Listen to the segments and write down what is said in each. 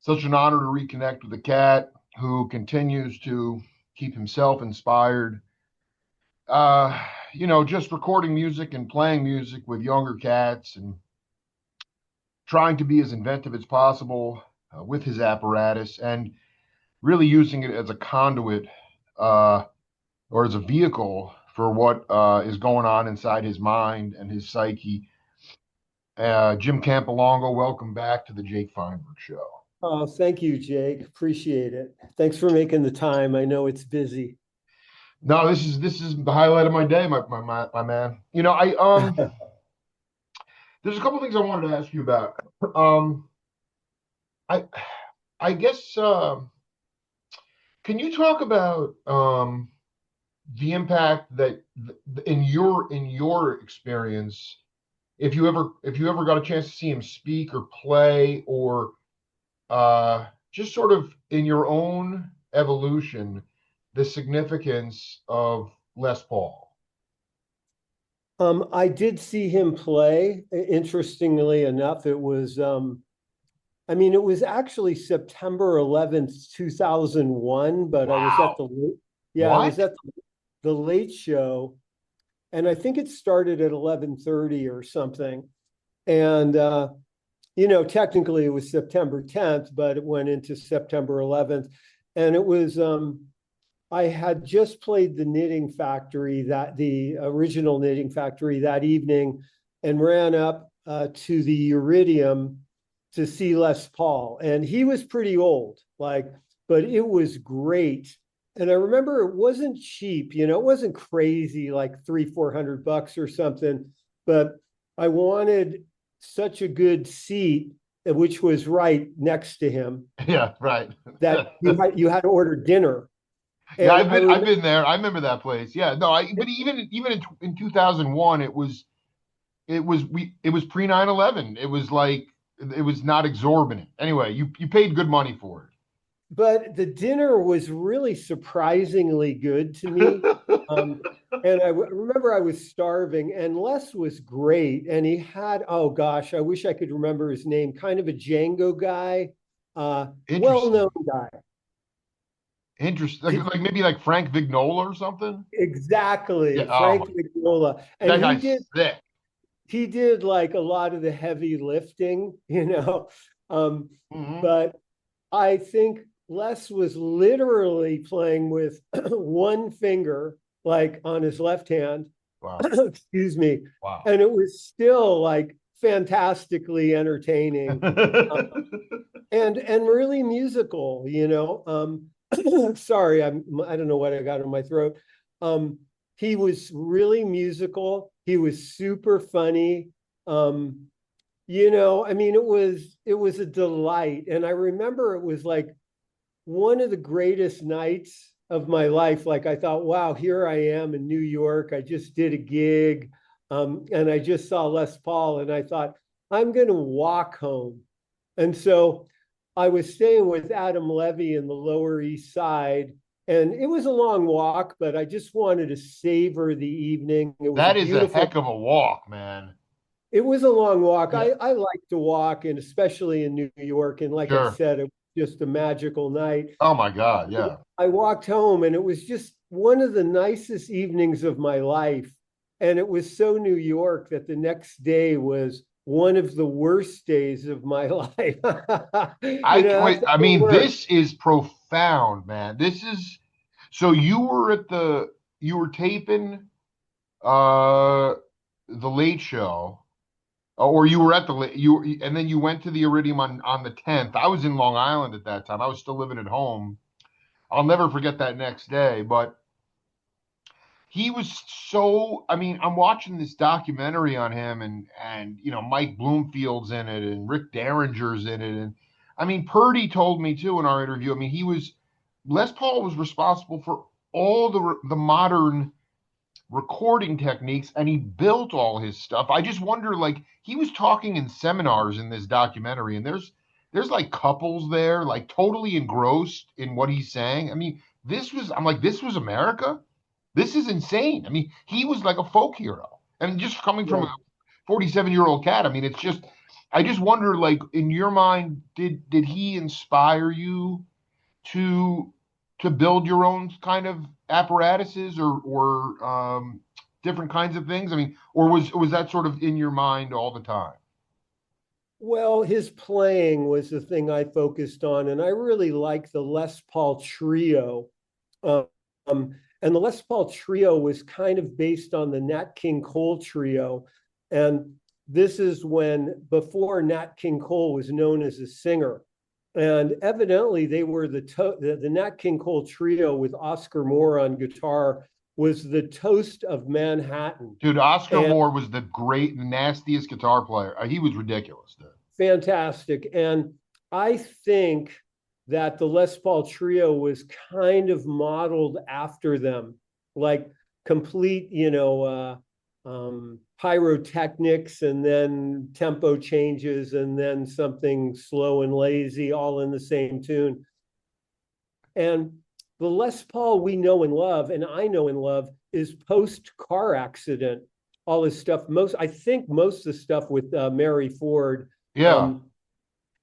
Such an honor to reconnect with a cat who continues to keep himself inspired. Uh, just recording music and playing music with younger cats and trying to be as inventive as possible with his apparatus and really using it as a conduit uh, or as a vehicle for what is going on inside his mind and his psyche. Jim Campilongo, welcome back to the Jake Feinberg Show. Oh, thank you, Jake. Appreciate it. Thanks for making the time. I know it's busy. No, this is the highlight of my day, my man. There's a couple things I wanted to ask you about. Um, I I guess can you talk about the impact that in your experience, if you ever got a chance to see him speak or play or just sort of in your own evolution, the significance of Les Paul. I did see him play. Interestingly enough, it was actually September 11th, 2001, but I was at Wow. I What? was at the late show, and I think it started at 11:30 or something. And technically it was September 10th, but it went into September 11th. And it was I had just played the original Knitting Factory that evening and ran up to the Iridium to see Les Paul. And he was pretty old, but it was great. And I remember it wasn't cheap, it wasn't crazy, like $300-400 or something, but I wanted such a good seat, which was right next to him, Yeah, right. that you had to order dinner. Yeah, And I've been there. I remember that place. Yeah, no, but even in 2001, it was pre 9/11. It was like it was not exorbitant. Anyway, you paid good money for but the dinner was really surprisingly good to me. it. And remember I was starving, and Les was great. And he had, oh gosh, I wish I could remember his name, kind of a Django guy, Interesting. well-known guy. Interesting. Did, Like maybe like Frank Vignola or something. exactly, Yeah. Oh Frank my, Vignola. And that he guy's did sick. he did like a lot of the heavy lifting, Hmm. but I think Les was literally playing with one finger, like on his left hand, Wow. excuse me, Wow. and it was still like fantastically entertaining, and really musical. Sorry, I don't know what I got in my throat. Um, he was really musical. He was super funny. Um, it was a delight, and I remember it was like one of the greatest nights of my life. Like I thought, wow, here I am in New York. I just did a gig, and I just saw Les Paul, and I thought, I'm going to walk home. And so I was staying with Adam Levy in the Lower East Side, and it was a long walk, but I just wanted to savor the evening. It was a That is a beautiful. heck of a walk, man. It was a long walk. Yeah. I like to walk, and especially in New York. And like I Sure. said, it was just a magical night. Oh my God. Yeah. I walked home, and it was just one of the nicest evenings of my life. And it was so New York that the next day was one of the worst days of my life. Wait, That's I the mean, worst. this is profound, man. This is so you were taping uh the late show, or you were at the late and then you went to the Iridium on the 10th. I was in Long Island at that time. I was still living at home. I'll never forget that next day, but he was so, I mean, I'm watching this documentary on him, and Mike Bloomfield's in it and Rick Derringer's in it. And I mean, Purdy told me too in our interview. I mean, Les Paul was responsible for all the modern recording techniques, and he built all his stuff. I just wonder, like, he was talking in seminars in this documentary, and there's like couples there, like totally engrossed in what he's saying. I mean, I'm like, this was America. This is insane. I mean, he was like a folk hero. And just coming from Yeah. a 47-year-old cat, I mean, it's just, I just wonder, like, in your mind, did he inspire you to build your own kind of apparatuses or different kinds of things? I mean, or was that sort of in your mind all the time? Well, his playing was the thing I focused on, and I really like the Les Paul Trio. Um, and the Les Paul Trio was kind of based on the Nat King Cole Trio. And this is when, before Nat King Cole was known as a singer. And evidently, they were the Nat King Cole Trio with Oscar Moore on guitar was the toast of Manhattan. Dude, Oscar And Moore was the great, nastiest guitar player. He was ridiculous, dude. fantastic. And I think that the Les Paul Trio was kind of modeled after them, like complete, pyrotechnics and then tempo changes and then something slow and lazy, all in the same tune. And the Les Paul we know and love, and I know and love, is post car accident. All this stuff, I think most of the stuff with Mary Ford. Yeah. Um,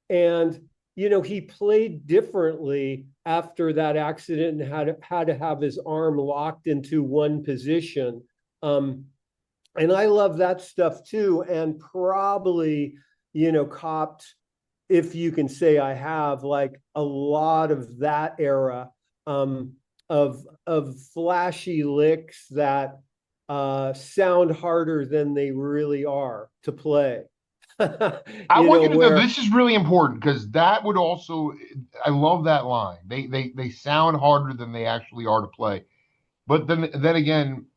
and he played differently after that accident and had to have his arm locked into one position. And I love that stuff too, and probably copped, if you can say I have, like a lot of that era, of flashy licks that sound harder than they really are to play. I want you to know Where this is really important because that would also, I love that line. They sound harder than they actually are to play. But then again,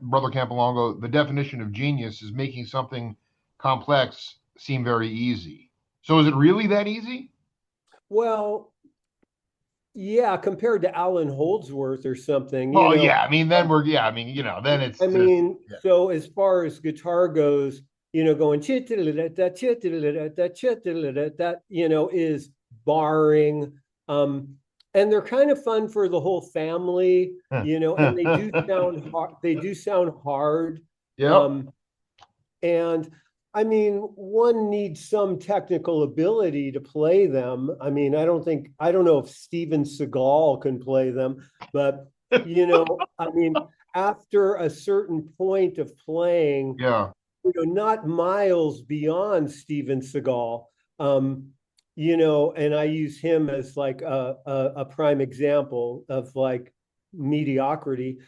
Brother Campilongo, the definition of genius is making something complex seem very easy. So is it really that easy? well, yeah, compared to Alan Holdsworth or something, Well, yeah. I mean, then um, we're yeah. I mean, then it's I just mean, yeah. so as far as guitar goes, going that, is barring. And they're kind of fun for the whole family, and they do sound hard. They do sound hard. Yep. Um, and I mean, one needs some technical ability to play them. I mean, I don't know if Steven Seagal can play them, but I mean, after a certain point of playing, Yeah. not miles beyond Steven Seagal, and I use him as like a prime example of like mediocrity,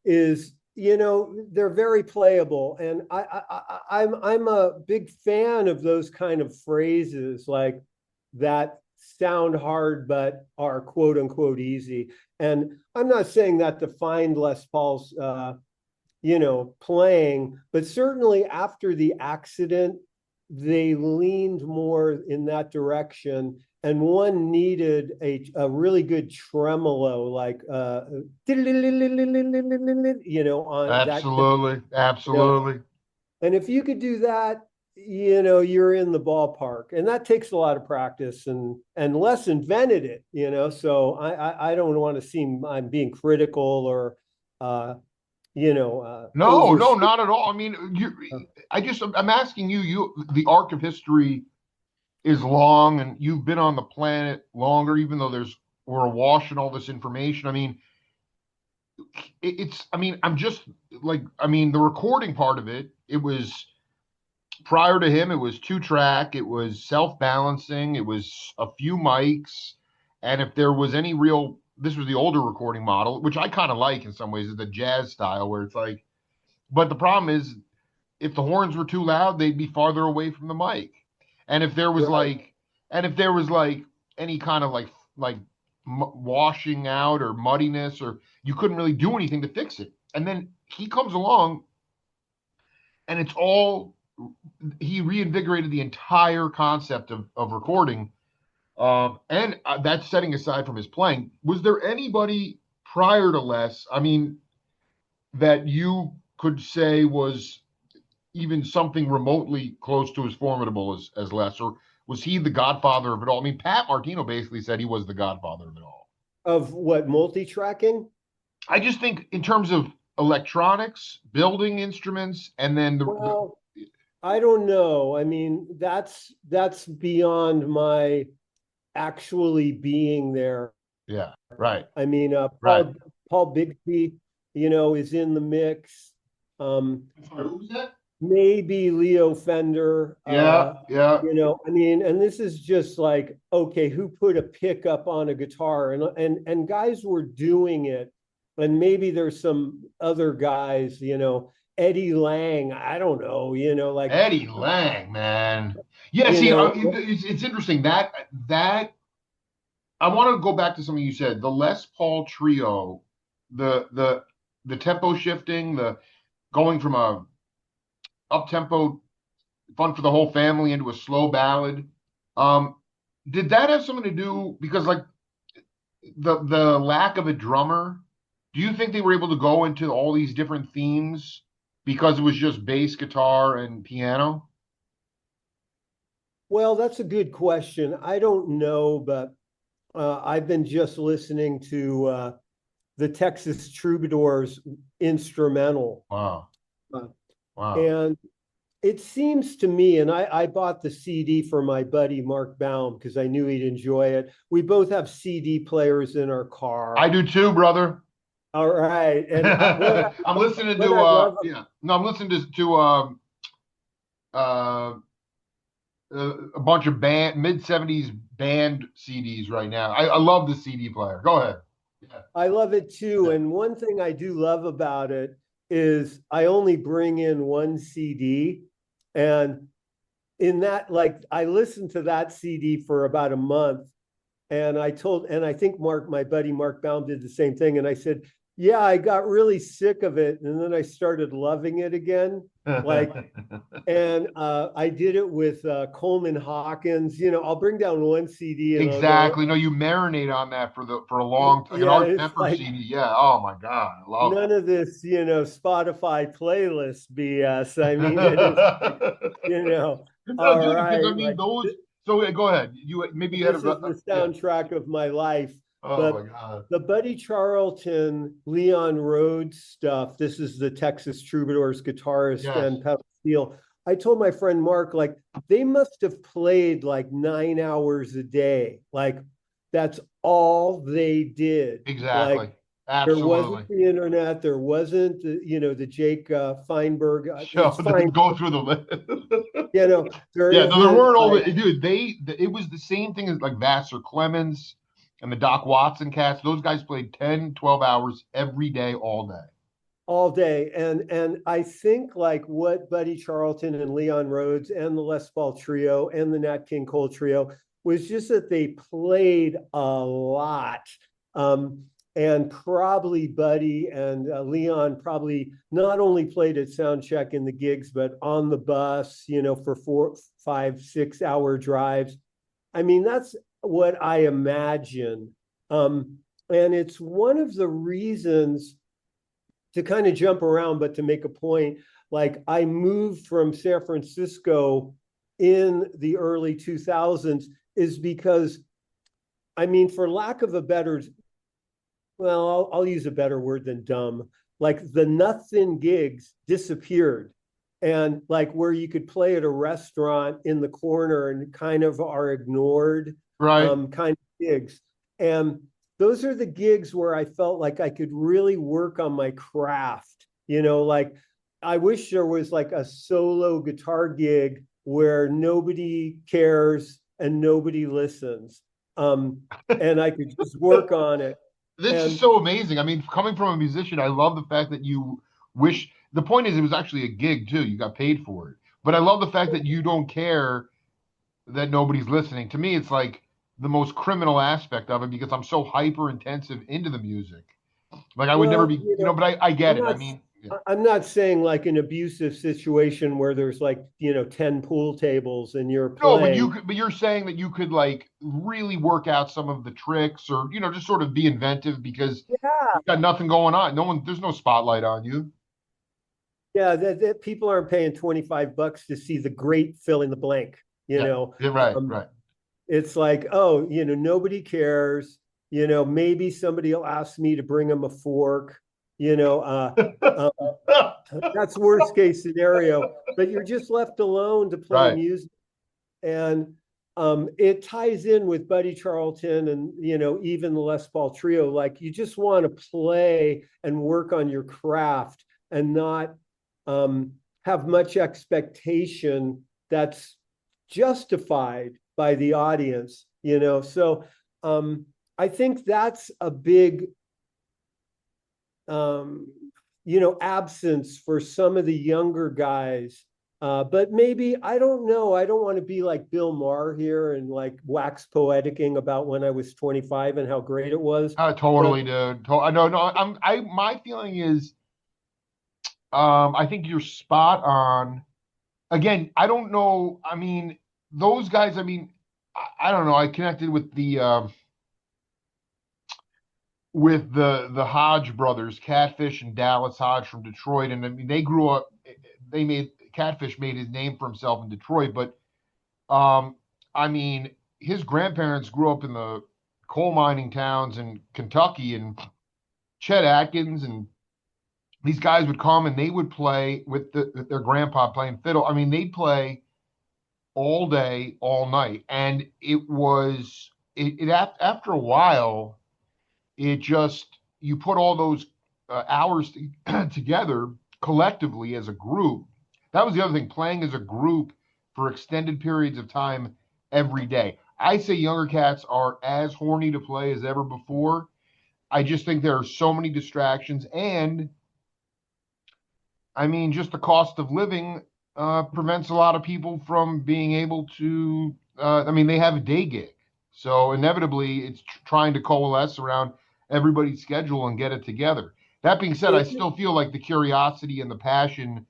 is they're very playable, and I'm a big fan of those kind of phrases like that sound hard but are quote unquote easy. And I'm not saying that to find Les Paul's playing, but certainly after the accident, they leaned more in that direction. And one needed a really good tremolo, like on that, Absolutely. you know. Absolutely. And if you could do that, you're in the ballpark. And that takes a lot of practice, and Les invented it, So I don't want to seem I'm being critical or No, no, overstate. not at all. I mean, I'm asking you, the arc of history is long and you've been on the planet longer, even though we're awash in all this information. I mean, I mean, I'm just like, I mean, the recording part of it, it was prior to him, it was two track, it was self-balancing, it was a few mics. And if there was any real, this was the older recording model, which I kind of like in some ways, is the jazz style where it's like, but the problem is if the horns were too loud, they'd be farther away from the mic. And if there was Right. like, and if there was like any kind of like washing out or muddiness, or you couldn't really do anything to fix it. And then he comes along, and it's all he reinvigorated the entire concept of recording. And that's setting aside from his playing. Was there anybody prior to Les? I mean, that you could say was even something remotely close to as formidable as Les, or was he the godfather of it all? I mean, Pat Martino basically said he was the godfather of it all. Of what, multi-tracking? I just think in terms of electronics, building instruments, and then Well, I don't know. I mean, that's beyond my actually being there. Yeah, right, I mean, right. Paul Bigsby, is in the mix. Um, Sorry, who was that? Maybe Leo Fender. Yeah, yeah. I mean, and this is just like, okay, who put a pickup on a guitar? And guys were doing it, and maybe there's some other guys, Eddie Lang. I don't know, like, Eddie Lang, man. Yeah, you see, know, it's interesting that I want to go back to something you said. The Les Paul trio, the tempo shifting, the going from a up tempo fun for the whole family into a slow ballad. Um, did that have something to do because like the lack of a drummer? Do you think they were able to go into all these different themes because it was just bass guitar and piano? well, that's a good question. I don't know, but I've been just listening to the Texas Troubadours instrumental. Wow, Uh, wow. and it seems to me, and I bought the CD for my buddy Mark Baum because I knew he'd enjoy it. We both have CD players in our I car. do too, brother. All right. And I'm listening what to I love, yeah, no, I'm listening to uh a bunch of band mid 70s band CDs right now. I love the CD player. Go ahead. Yeah. I love it too. Yeah. And one thing I do love about it is I only bring in one CD. And in that, like, I listened to that CD for about a month. And I think my buddy Mark Baum did the same thing. And I said, yeah, I got really sick of it. And then I started loving it again. Like, and I did it with Coleman Hawkins. I'll bring down one CD and I'll go, Exactly. No, you marinate on that for a long like an yeah, Art it's Pepper like CD. Yeah. Oh my God, I love none of this, Spotify playlist BS. I mean, it is like, it. No, all dude, because I right, mean like those. So yeah, go ahead. You maybe you had this a is the yeah. soundtrack of my life. Oh my But God. the Buddy Charlton, Leon Rhodes stuff, this is the Texas Troubadours guitarist Yes. and pedal steel. I told my friend Mark, like, they must have played like 9 hours a day. Like, that's all they did. Like, Exactly. there wasn't Absolutely. the internet. There wasn't the Jake Feinberg. So It's fine. go through the list. There Yeah, no, there isn't weren't all the like, dude. It was the same thing as like Vassar Clemens and the Doc Watson cats. Those guys played 10, 12 hours every day, all day. all day. And I think like what Buddy Charlton and Leon Rhodes and the Les Paul trio and the Nat King Cole trio was just that they played a lot. And probably Buddy and Leon probably not only played at sound check in the gigs, but on the bus, for 4, 5, 6 hour drives. I mean, that's what I imagine. And it's one of the reasons to kind of jump around, but to make a point, like I moved from San Francisco in the early 2000s is because, I mean, for lack of a better, well, I'll use a better word than dumb, like the nothing gigs disappeared. And like where you could play at a restaurant in the corner and kind of are ignored, Right. kind of gigs. And those are the gigs where I felt like I could really work on my craft. Like I wish there was like a solo guitar gig where nobody cares and nobody listens. And I could just work on it. This is And so amazing. I mean, coming from a musician, I love the fact that you wish the point is it was actually a gig too. You got paid for it. But I love the fact that you don't care that nobody's listening. To me, it's like the most criminal aspect of it because I'm so hyper intensive into the music. Like I would never well, be, but I get I'm it. I not mean, yeah. I'm not saying like an abusive situation where there's like, 10 pool tables and you're No, playing. but you're saying that you could like really work out some of the tricks or just sort of be inventive because Yeah. you got nothing going on. There's no spotlight on you. Yeah, that people aren't paying $25 to see the great fill in the blank, you Yeah. know. Yeah, right, Um, right. it's like, oh, nobody cares. Maybe somebody will ask me to bring them a fork, you know. Um, That's worst case scenario, but you're just left alone to play Right. music. And it ties in with Buddy Charlton and, even the Les Paul Trio. Like, you just want to play and work on your craft and not have much expectation that's justified by the audience. So I think that's a big absence for some of the younger guys. But maybe, I don't know. I don't want to be like Bill Maher here and like wax poeticking about when I was 25 and how great it was. But Totally, dude. No, my feeling is, I think you're spot on. Again, I don't know. I mean, those guys, I mean, I don't know. I connected with the Hodge brothers, Catfish and Dallas Hodge from Detroit. And I mean, they grew up, Catfish made his name for himself in Detroit, but I mean, his grandparents grew up in the coal mining towns in Kentucky, and Chet Atkins and these guys would come and they would play with their grandpa playing fiddle. I mean, they'd play all day, all night, and after a while, it just you put all those hours together collectively as a group. That was the other thing, playing as a group for extended periods of time every day. I say younger cats are as horny to play as ever before. I just think there are so many distractions, and I mean, just the cost of living prevents a lot of people from being able to. I mean, they have a day gig, so inevitably, it's trying to coalesce around everybody's schedule and get it together. That being said, I it, still feel like the curiosity and the passion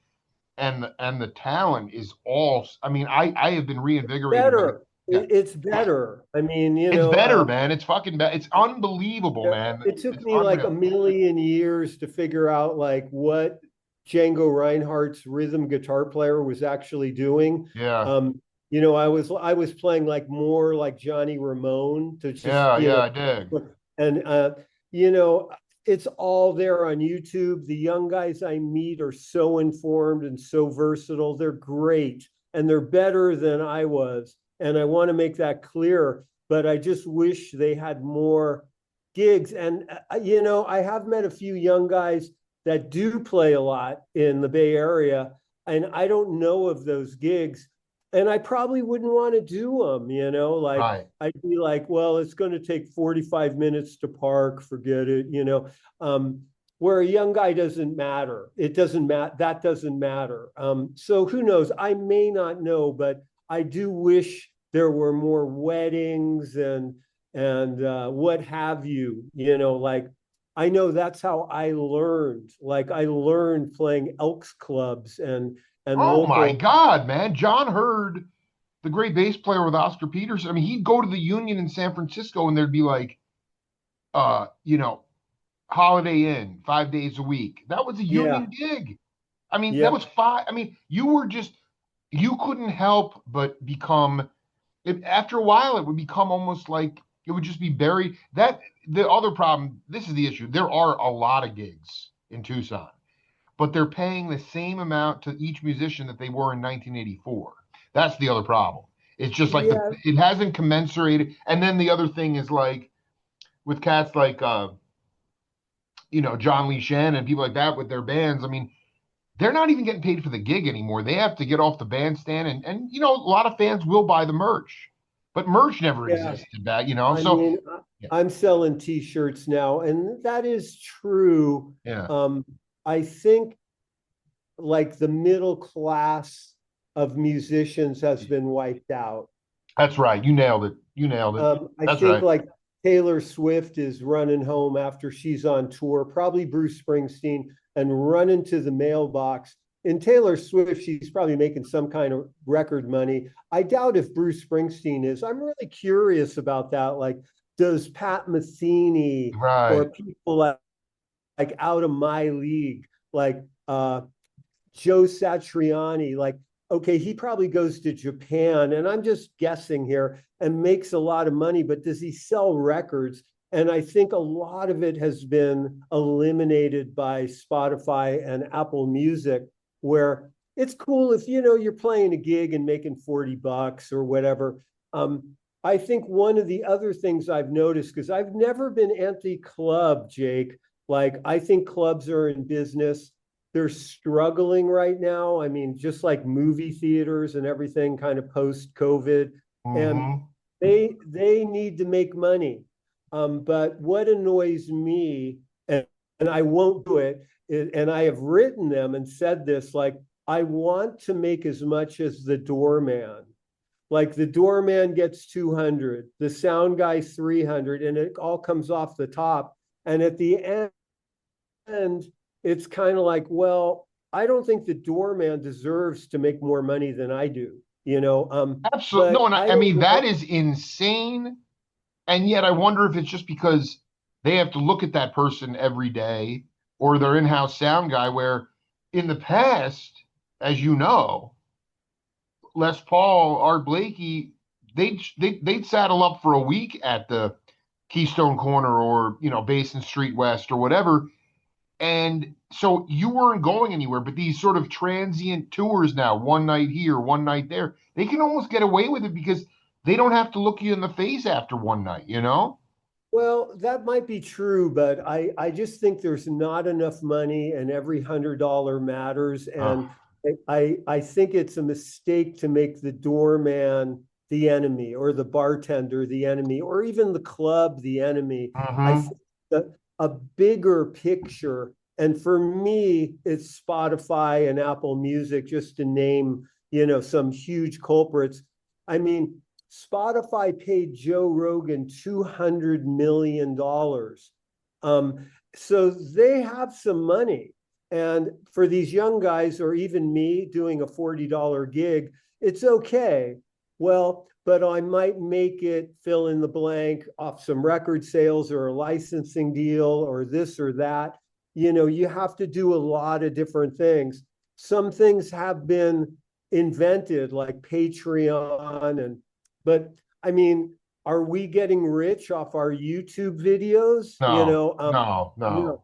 and the talent is all. I mean, I have been reinvigorated by. better. Yeah, It's better. I mean, it's better, man. It's fucking bad. It's unbelievable, yeah, man. it took It's me like a unreal. million years to figure out like what Django Reinhardt's rhythm guitar player was actually doing. Yeah, I was playing like more like Johnny Ramone to just, yeah, I dig. and you know, it's all there on YouTube. The young guys I meet are so informed and so versatile. They're great and they're better than I was. And I want to make that clear, but I just wish they had more gigs. And I have met a few young guys that do play a lot in the Bay Area, and I don't know of those gigs. And I probably wouldn't want to do them. Like, Right. I'd be like, well, it's going to take 45 minutes to park, forget it. Where a young guy doesn't matter. It doesn't matter. That doesn't matter. So who knows? I may not know, but I do wish there were more weddings and what have you. Like, I know that's how I learned. Like, I learned playing Elks clubs and Oh my local. God, man. John Hurd, the great bass player with Oscar Peterson. I mean, he'd go to the Union in San Francisco and there'd be like, uh, you know, Holiday Inn 5 days a week. That was a Yeah, union gig. I mean, that was yep, five. I mean, you couldn't help but after a while, it would become almost like it would just be buried. The other problem, this is the issue. There are a lot of gigs in Tucson, but they're paying the same amount to each musician that they were in 1984. That's the other problem. It's just like yeah, it hasn't commensurated. And then the other thing is like with cats like John Lee Shannon and people like that with their bands. I mean, they're not even getting paid for the gig anymore. They have to get off the bandstand, and a lot of fans will buy the merch, but merch never yeah. existed back. I So mean, yeah, I'm selling T-shirts now, and that is true. yeah, I think like the middle class of musicians has been wiped out. that's right. You nailed it. You nailed it. I That's think right. like Taylor Swift is running home after she's on tour, probably Bruce Springsteen, and running to the mailbox. In Taylor Swift, she's probably making some kind of record money. I doubt if Bruce Springsteen is. I'm really curious about that. Like, does Pat Metheny or Right. people like out of my league, like Joe Satriani, like, okay, he probably goes to Japan, and I'm just guessing here, and makes a lot of money, but does he sell records? And I think a lot of it has been eliminated by Spotify and Apple Music, where it's cool if you're playing a gig and making $40 or whatever. I think one of the other things I've noticed, because I've never been anti-club, Jake. Like, I think clubs are in business. They're struggling right now. I mean, just like movie theaters and everything kind of post-COVID. And Mm-hmm. they need to make money. But what annoys me, and I won't do it, and I have written them and said this, like, I want to make as much as the doorman. Like, the doorman gets 200, the sound guy 300, and it all comes off the top. And at the end, it's kind of like, well, I don't think the doorman deserves to make more money than I do, Absolutely. No, but and I I don't mean, that know. is insane. And yet I wonder if it's just because they have to look at that person every day or their in-house sound guy, where in the past, as you know, Les Paul, Art Blakey, they'd saddle up for a week at the Keystone Corner or, Basin Street West or whatever. And so you weren't going anywhere, but these sort of transient tours now, one night here, one night there, they can almost get away with it because they don't have to look you in the face after one night, you know? Well, that might be true, but I just think there's not enough money and every $100 matters. Uh, And I think it's a mistake to make the doorman the enemy or the bartender the enemy or even the club the enemy. I hmm think that a bigger picture, and for me, it's Spotify and Apple Music, just to name, some huge culprits. I mean, Spotify paid Joe Rogan $200 million. So they have some money. And for these young guys, or even me doing a $40 gig, it's okay. Well, but I might make it fill in the blank off some record sales or a licensing deal or this or that. You have to do a lot of different things. Some things have been invented, like Patreon, but I mean, are we getting rich off our YouTube videos? No, no, No, no.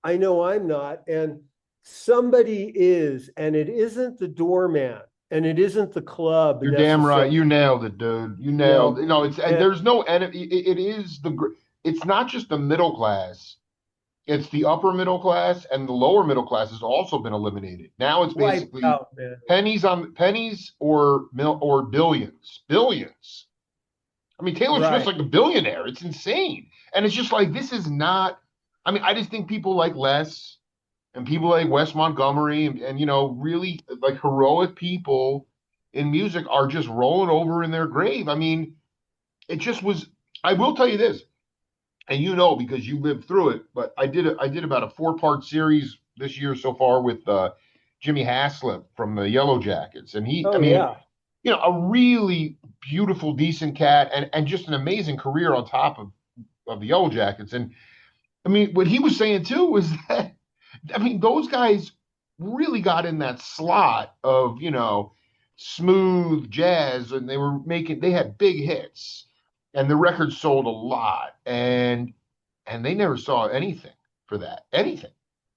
I know I'm not. And somebody is, and it isn't the doorman and it isn't the club You're damn right. necessarily, You nailed it, dude. You you nailed know. it. No, it's, and And there's no enemy. It is it's not just the middle class. It's the upper middle class, and the lower middle class has also been eliminated. Now it's wiped basically out, man. pennies or billions, billions. I mean, Taylor Swift's Right. like a billionaire. It's insane. And it's just like, this is not, I mean, I just think people like Les and people like Wes Montgomery and really like heroic people in music are just rolling over in their grave. I mean, it just was, I will tell you this, and because you lived through it, but I did about a four-part series this year so far with Jimmy Haslip from the Yellow Jackets. And I Oh, mean, yeah. a really beautiful, decent cat, and just an amazing career on top of the Yellow Jackets. And I mean, what he was saying too was that, I mean, those guys really got in that slot of, smooth jazz, and they had big hits, and the records sold a lot, and they never saw anything for that, anything.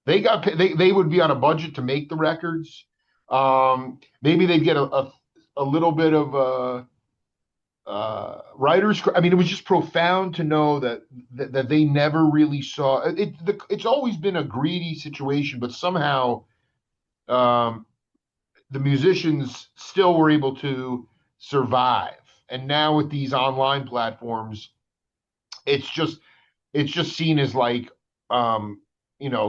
They would be on a budget to make the records. Maybe they'd get a little bit of writers. I mean, it was just profound to know that they never really saw it. It's always been a greedy situation, but somehow um, the musicians still were able to survive. And now with these online platforms, it's just it's just seen as like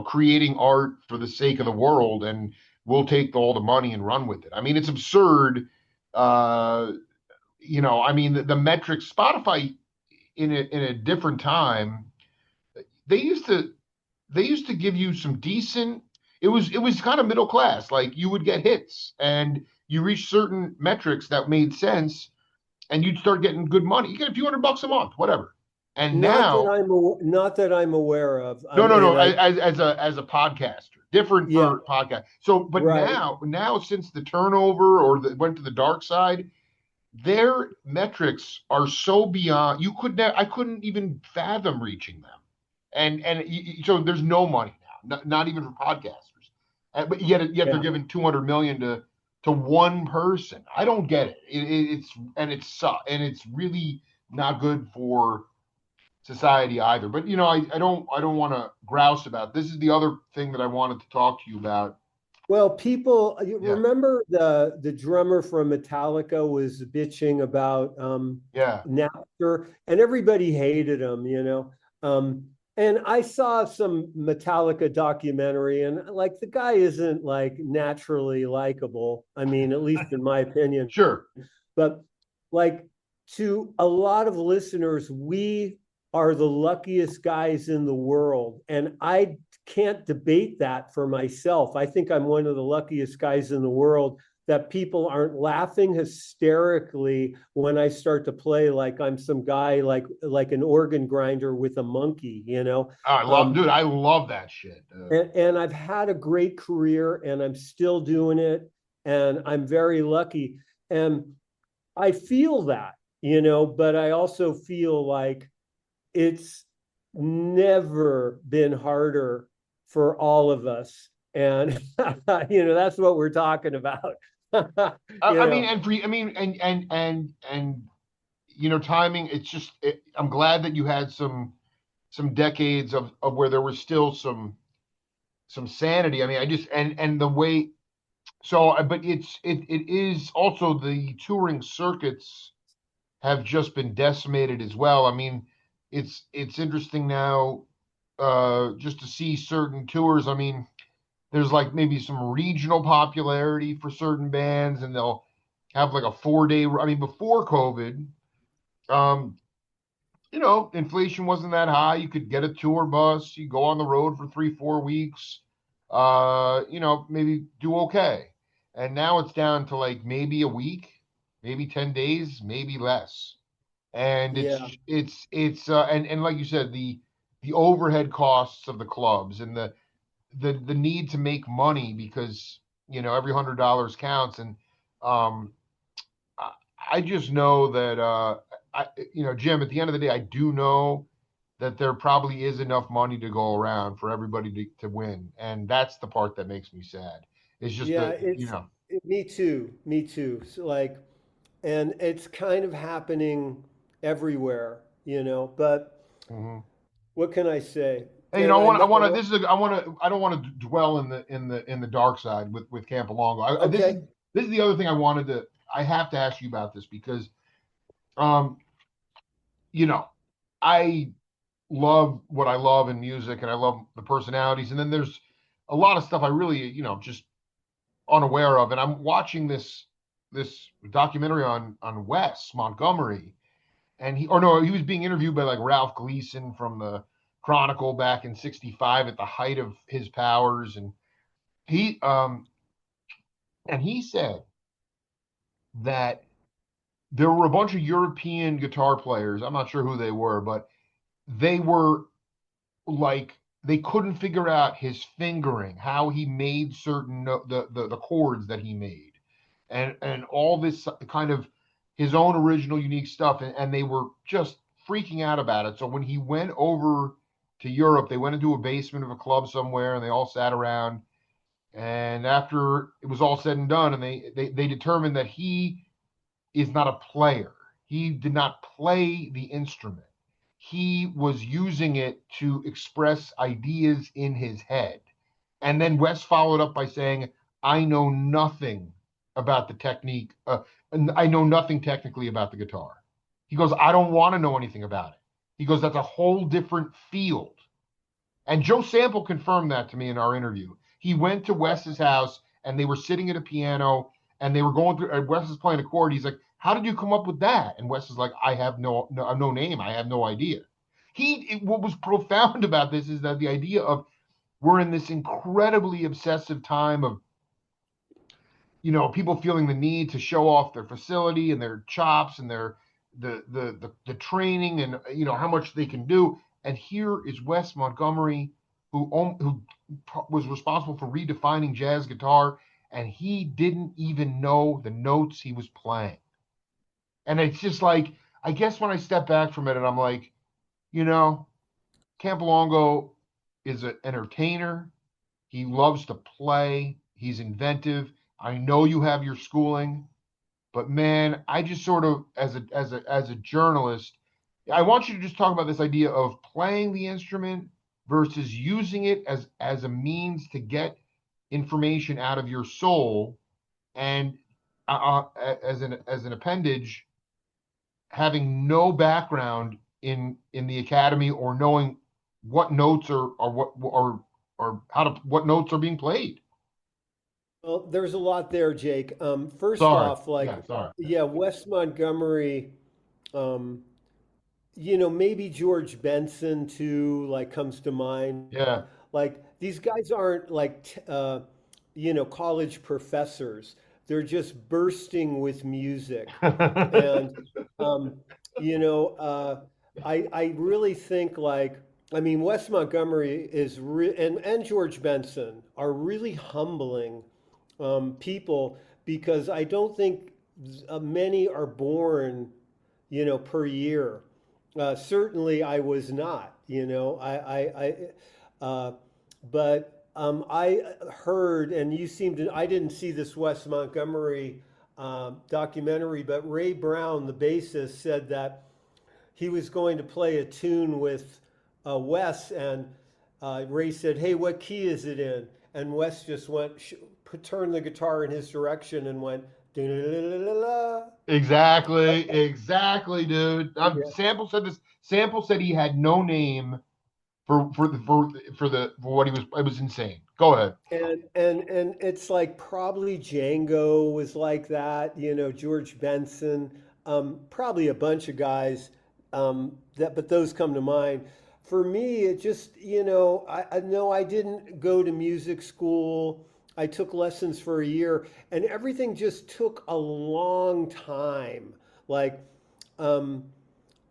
creating art for the sake of the world, and we'll take all the money and run with it. I mean, it's absurd. uh I mean, the metrics, Spotify in a different time, they used to they used to give you some decent, it was kind of middle class. Like, you would get hits and you reach certain metrics that made sense, and you'd start getting good money. You get a few $100 a month, whatever. And now, Not that I'm aware of. no, no, no, And I, as a podcaster, different yeah, for podcast. So, but right. now since the turnover or went to the dark side, their metrics are so beyond I couldn't even fathom reaching them. So there's no money now, not even for podcasters. But yet they're Yeah. giving 200 million to one person. I don't get it. And it's really not good for society either. But I don't want to grouse about it. This is the other thing that I wanted to talk to you about. Well, people, you Yeah. remember the drummer from Metallica was bitching about Yeah. Napster, and everybody hated him, and I saw some Metallica documentary, and like the guy isn't like naturally likable. I mean, at least in my opinion. Sure. But like to a lot of listeners, we are the luckiest guys in the world. And I can't debate that for myself. I think I'm one of the luckiest guys in the world that people aren't laughing hysterically when I start to play like I'm some guy like an organ grinder with a monkey. Dude, I love that shit. And I've had a great career and I'm still doing it and I'm very lucky. And I feel that, but I also feel like it's never been harder for all of us. And, that's what we're talking about. I mean, and for I mean, and timing. I'm glad that you had some decades of where there was still some sanity. I mean, I just and the way. So, but it is also the touring circuits have just been decimated as well. I mean, it's interesting now, just to see certain tours. I mean, there's like maybe some regional popularity for certain bands, and they'll have like a 4 day. I mean, before COVID, um, inflation wasn't that high. You could get a tour bus, you go on the road for 3, 4 weeks, maybe do okay. And now it's down to like maybe a week, maybe 10 days, maybe less. And yeah, and like you said, the overhead costs of the clubs and the need to make money because every $100 counts. And um I, I just know that Jim, at the end of the day, I do know that there probably is enough money to go around for everybody to win, and that's the part that makes me sad. It's just yeah, you it's know me too. So like, and it's kind of happening everywhere, but mhm. what can I say? And And I I met want to this is I want to I don't want to dwell in the dark side with Campilongo. okay. This is the other thing I have to ask you about this because um you know I love what I love in music and I love the personalities, and then there's a lot of stuff I really just unaware of. And I'm watching this documentary on Wes Montgomery, and he was being interviewed by like Ralph Gleason from the Chronicle back in '65 at the height of his powers. And he um he said that there were a bunch of European guitar players. I'm not sure who they were, but they were like they couldn't figure out his fingering, how he made certain the chords that he made, and all this kind of his own original unique stuff, and they were just freaking out about it. So when he went over to Europe, they went into a basement of a club somewhere, and they all sat around. And after it was all said and done, and they determined that he is not a player. He did not play the instrument. He was using it to express ideas in his head. And then Wes followed up by saying, I know nothing about the technique. And I know nothing technically about the guitar. He goes, I don't want to know anything about it. He goes, that's a whole different field. And Joe Sample confirmed that to me in our interview. He went to Wes's house and they were sitting at a piano and they were going through. Wes is playing a chord. He's like, "How did you come up with that?" And Wes is like, "I have no name. I have no idea." What was profound about this is that the idea of we're in this incredibly obsessive time of people feeling the need to show off their facility and their chops and their the training and how much they can do. And here is Wes Montgomery, who was responsible for redefining jazz guitar, and he didn't even know the notes he was playing. And it's just like, I guess when I step back from it and I'm like, you know, Campilongo is an entertainer. He loves to play. He's inventive. I know you have your schooling, but man, I just sort of as a journalist, I want you to just talk about this idea of playing the instrument versus using it as a means to get information out of your soul, and as an appendage, having no background in the academy or knowing what notes are what or how to what notes are being played. Well, there's a lot there, Jake. First Sorry. off, like, Yeah, sorry. yeah, Wes Montgomery, um, maybe George Benson too, like comes to mind. Yeah. Like these guys aren't like, college professors. They're just bursting with music. And, um, you know, I really think like, I mean, Wes Montgomery and George Benson are really humbling people because I don't think many are born, per year. Certainly, I was not. But I heard, and you seem to. I didn't see this Wes Montgomery documentary, but Ray Brown, the bassist, said that he was going to play a tune with Wes, and Ray said, "Hey, what key is it in?" And Wes just turned the guitar in his direction and went, "Da-da-da-da-da-da." Exactly, dude. Yeah. Sample said this. Sample said he had no name for what he was. It was insane. Go ahead. And it's like probably Django was like that, George Benson, probably a bunch of guys but those come to mind. For me, it just, I know I didn't go to music school. I took lessons for a year, and everything just took a long time. Like, um,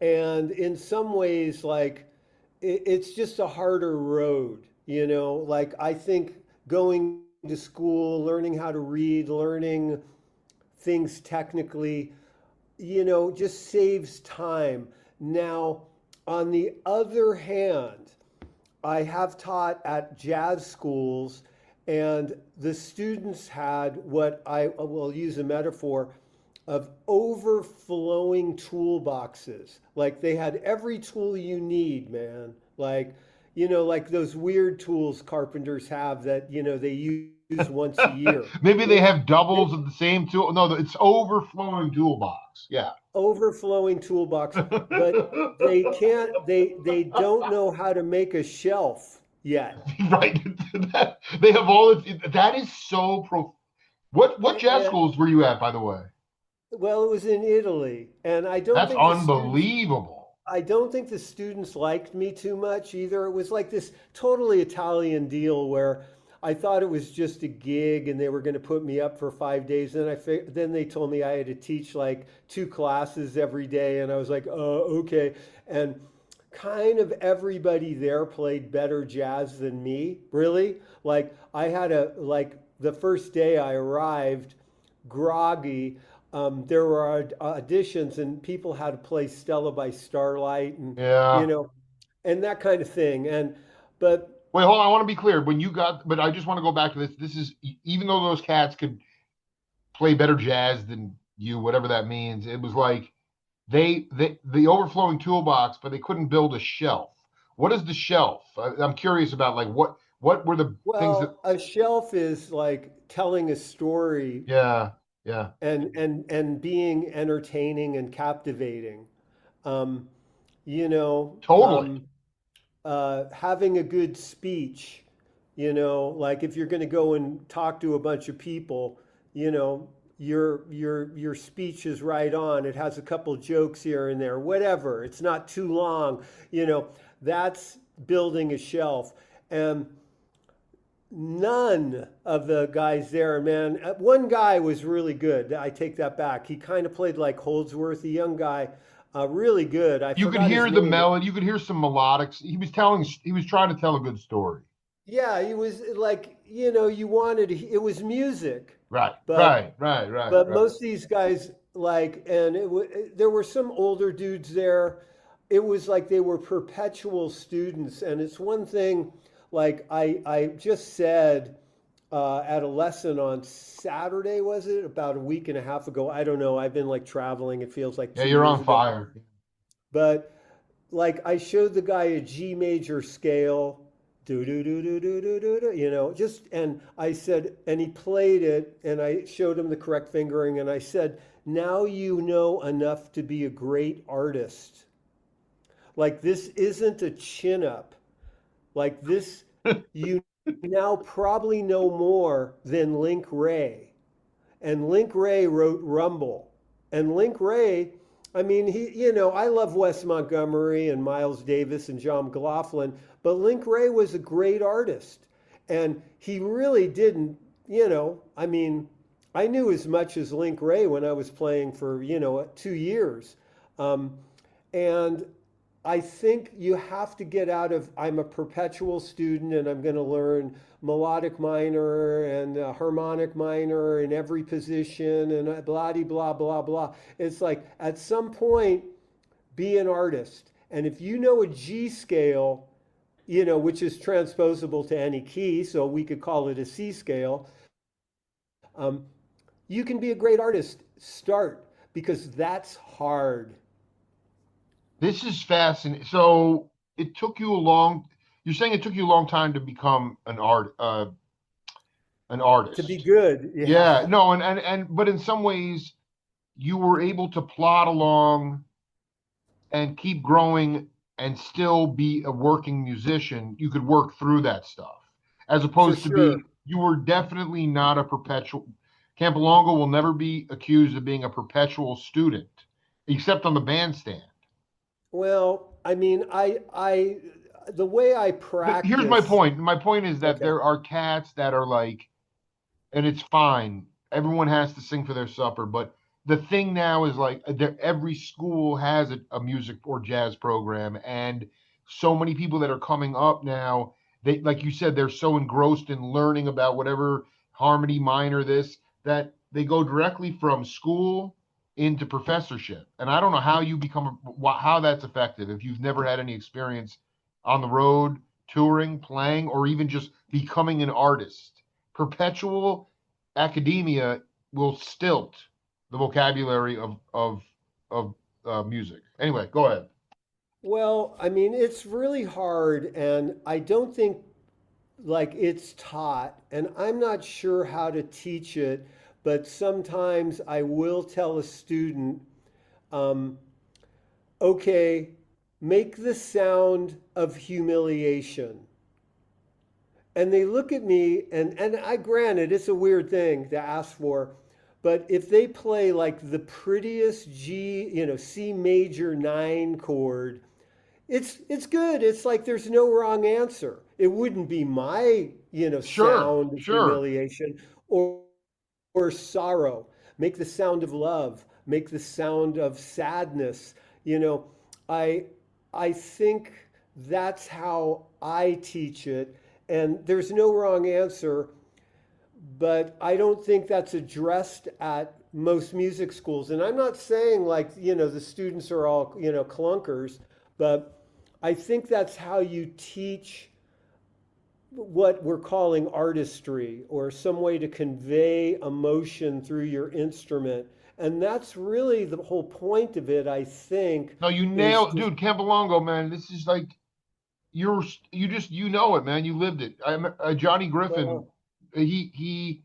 and in some ways, like, it's just a harder road, like I think going to school, learning how to read, learning things technically, just saves time. Now, on the other hand, I have taught at jazz schools, and the students had what I will use a metaphor of overflowing toolboxes. Like they had every tool you need, man. Like, like those weird tools carpenters have that, they use once a year. Maybe they They, have they doubles of the same tool. No, it's overflowing toolbox. Yeah. overflowing toolbox, but they don't know how to make a shelf yet. Right. They have all that is so pro. What jazz And, schools were you at, by the way? well, it was in Italy, and That's unbelievable. I don't think the students liked me too much either. It was like this totally Italian deal where I thought it was just a gig and they were going to put me up for 5 days. Then they told me I had to teach like two classes every day, and I was like, oh, okay. And kind of everybody there played better jazz than me, really. Like I had the first day I arrived, groggy. There were auditions and people had to play Stella by Starlight and you Yeah. know and that kind of thing. But Wait, hold on. I want to be clear. When you got, but I just want to go back to this. This is even though those cats could play better jazz than you, whatever that means. It was like the overflowing toolbox, but they couldn't build a shelf. What is the shelf? I'm curious about like what were the things that. well, a shelf is like telling a story Yeah, yeah, and being entertaining and captivating. Um, you know, totally. um, having a good speech, like if you're going to go and talk to a bunch of people, your speech is right on. It has a couple jokes here and there, whatever. It's not too long, you know. That's building a shelf. And none of the guys there, man. One guy was really good. I take that back. He kind of played like Holdsworth, a young guy, really good. I You could forgot his hear the name. melody. You could hear some melodics. He was trying to tell a good story. Yeah, he was like, you wanted, it was music, Right, but right, right, right, but right. most of these guys, like, and there were some older dudes there. It was like they were perpetual students, and it's one thing. Like I just said at a lesson on Saturday, was it about a week and a half ago? I don't know. I've been like traveling. It feels like Yeah, two you're years on ago. fire. But like I showed the guy a G major scale, do do do do do do do do, just and I said, and he played it, and I showed him the correct fingering, and I said, now you know enough to be a great artist. Like this isn't a chin up. Like this, you now probably know more than Link Ray. And Link Ray wrote Rumble. And Link Ray, I mean, I love Wes Montgomery and Miles Davis and John McLaughlin, but Link Ray was a great artist. And he really didn't, I mean, I knew as much as Link Ray when I was playing for, 2 years. Um, and I think you have to get out of, I'm a perpetual student and I'm going to learn melodic minor and harmonic minor in every position and blah, blah, blah, blah. It's like at some point, be an artist. And if you know a G scale, which is transposable to any key, so we could call it a C scale, um, you can be a great artist. Start because that's hard. This is fascinating. So it took you a long, you're saying it took you a long time to become an To be artist. good, Yeah, yeah, no, but in some ways you were able to plod along and keep growing and still be a working musician. You could work through that stuff as for opposed to sure. being, you were definitely not a perpetual. Campilongo will never be accused of being a perpetual student, except on the bandstand. Well, I mean, the way I Here's my practice, point. My point is that okay, there are cats that are like, and it's fine. Everyone has to sing for their supper, but the thing now is like every school has a music or jazz program, and so many people that are coming up now, they like you said, they're so engrossed in learning about whatever harmony minor this that they go directly from school into professorship. And I don't know how you become how that's effective if you've never had any experience on the road, touring, playing, or even just becoming an artist. Perpetual academia will stilt the vocabulary of music. Anyway, go ahead. well, I mean, it's really hard, and I don't think like it's taught, and I'm not sure how to teach it, but sometimes I will tell a student, um, okay, make the sound of humiliation. And they look at me, and I granted it's a weird thing to ask for, but if they play like the prettiest G, C major 9 chord, it's good. It's like there's no wrong answer. It wouldn't be my, Sure, sound of sure. humiliation or sorrow. Make the sound of love. Make the sound of sadness. You know, I I think that's how I teach it. And there's no wrong answer, but I don't think that's addressed at most music schools. And I'm not saying like, the students are all, clunkers, but I think that's how you teach what we're calling artistry or some way to convey emotion through your instrument. And that's really the whole point of it, I think, No, you is nail, to, dude. Campilongo, man. This is like you know it, man. You lived it. Johnny Griffin. well, He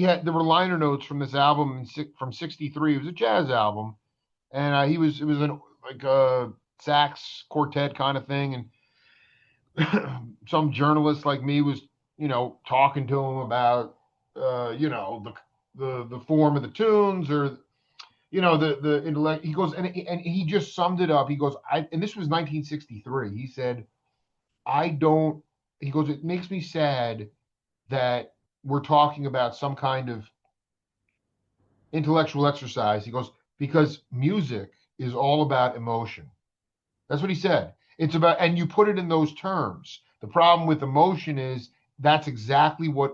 had there were liner notes from this album from '63. It was a jazz album, and it was an like a sax quartet kind of thing, and some journalist like me was, talking to him about, the form of the tunes or, the intellect. He goes, and he just summed it up. He goes, and this was 1963. He said, I don't, he goes, it makes me sad that we're talking about some kind of intellectual exercise. He goes, because music is all about emotion. That's what he said. It's about, and you put it in those terms. The problem with emotion is that's exactly what,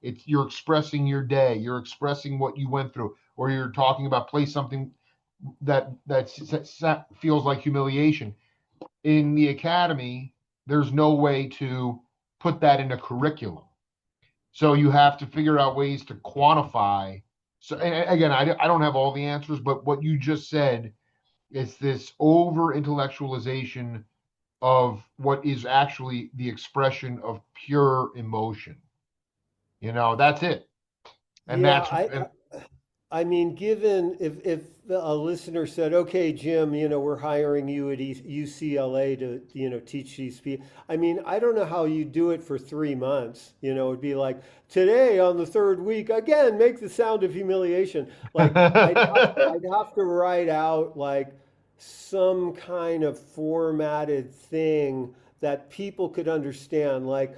it's you're expressing your day, you're expressing what you went through. or you're talking about play something that feels like humiliation. In the academy, there's no way to put that in a curriculum. So you have to figure out ways to quantify. So, and again, I don't have all the answers, but what you just said is this over intellectualization of what is actually the expression of pure emotion. That's it. And Yeah, that's, and I mean, given if a listener said, "Okay, Jim, we're hiring you at UCLA to, teach these people." I mean, I don't know how you do it for 3 months. It'd be like today on the third week again, make the sound of humiliation. Like I'd have to write out like some kind of formatted thing that people could understand. Like,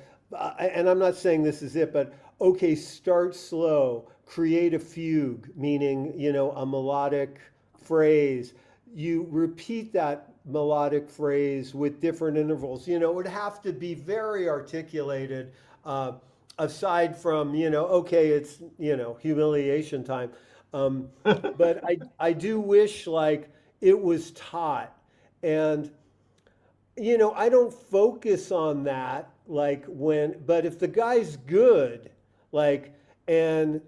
and I'm not saying this is it, but okay, start slow, create a fugue, meaning, a melodic phrase. You repeat that melodic phrase with different intervals. It would have to be very articulated, aside from, okay, it's, humiliation time. Um, but I do wish like it was taught. And I don't focus on that like but if the guy's good, like, and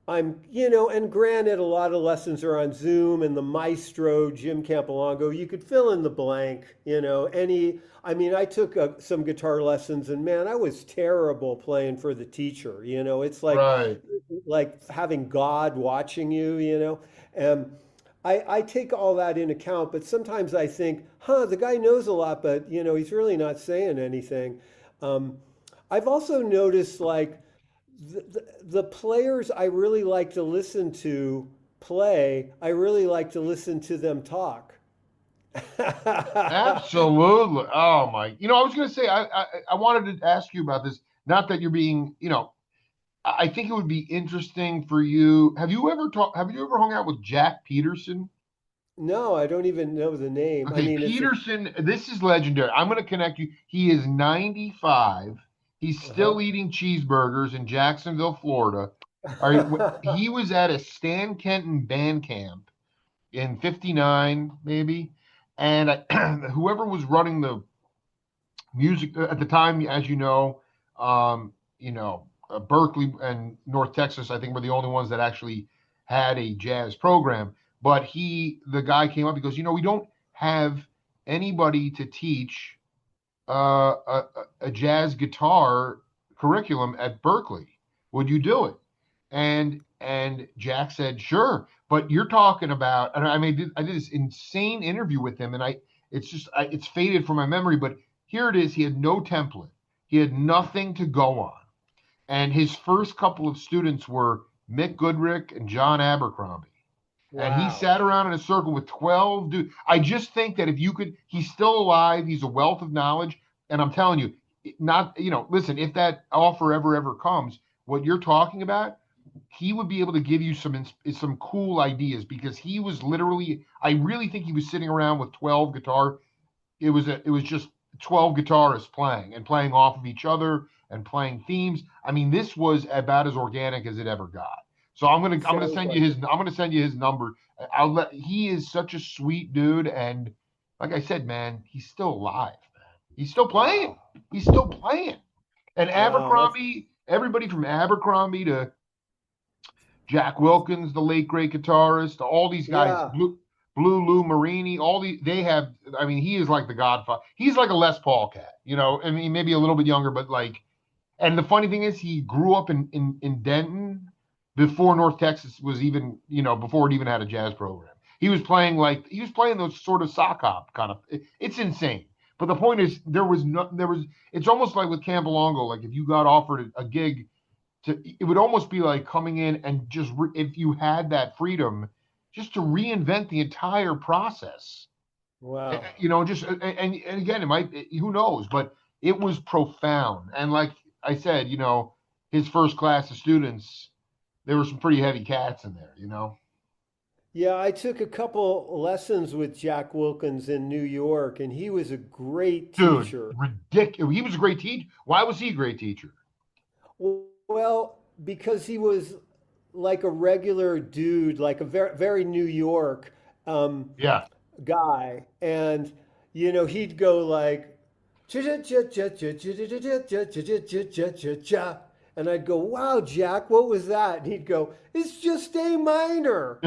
and granted, a lot of lessons are on Zoom and the maestro, Jim Campilongo, you could fill in the blank, I mean, I took some guitar lessons and man, I was terrible playing for the teacher, it's right. like having God watching you, and I take all that in account, but sometimes I think, the guy knows a lot, but he's really not saying anything. Um, I've also noticed like the players I really like to listen to play, I really like to listen to them talk. Absolutely. Oh my. I was going to say, I wanted to ask you about this. Not that you're being, I think it would be interesting for you. Have you ever hung out with Jack Peterson? No, I don't even know the name. I Okay, mean, it's a. Peterson, this is legendary. I'm going to connect you. He is 95. He's Uh-huh. still eating cheeseburgers in Jacksonville, Florida. All right, he was at a Stan Kenton band camp in 59, maybe. And whoever was running the music at the time, as Berkeley and North Texas, I think were the only ones that actually had a jazz program. But the guy came up, he goes, we don't have anybody to teach a jazz guitar curriculum at Berkeley. Would you do it? And Jack said, sure. But you're talking about, and I did this insane interview with him, and it's faded from my memory, but here it is. He had no template. He had nothing to go on. And his first couple of students were Mick Goodrick and John Abercrombie. And he Wow. sat around in a circle with 12 dudes. I just think that if you could, he's still alive. He's a wealth of knowledge. And I'm telling you, not, listen, if that offer ever comes, what you're talking about, he would be able to give you some cool ideas because he was literally, I really think he was sitting around with 12 guitar. It was just 12 guitarists playing and playing off of each other and playing themes. I mean, this was about as organic as it ever got. So Sounds like it. I'm gonna send you his number. He is such a sweet dude, and like I said, man, he's still alive. He's still playing. Wow. He's still playing. And Wow. That's, Abercrombie, everybody from Abercrombie to Jack Wilkins, the late great guitarist, all these guys, yeah. Blue Lou Marini, they have. I mean, he is like the Godfather. He's like a Les Paul cat, I mean, maybe a little bit younger, but like. And the funny thing is, he grew up in Denton before North Texas was even, before it even had a jazz program. He was playing those sort of sock hop kind of. It's insane. But the point is, there was. It's almost like with Campilongo. Like if you got offered a gig it would almost be like coming in and just if you had that freedom just to reinvent the entire process. Wow. And again, who knows, but it was profound. And like I said, his first class of students, there were some pretty heavy cats in there. Yeah, I took a couple lessons with Jack Wilkins in New York, and he was a great Dude, teacher. ridiculous. He was a great teacher. Why was he a great teacher? Well, because he was like a regular dude, like a very New York um, Yeah. guy, and he'd go like, and I'd go, "Wow, Jack, what was that?" And he'd go, "It's just A minor."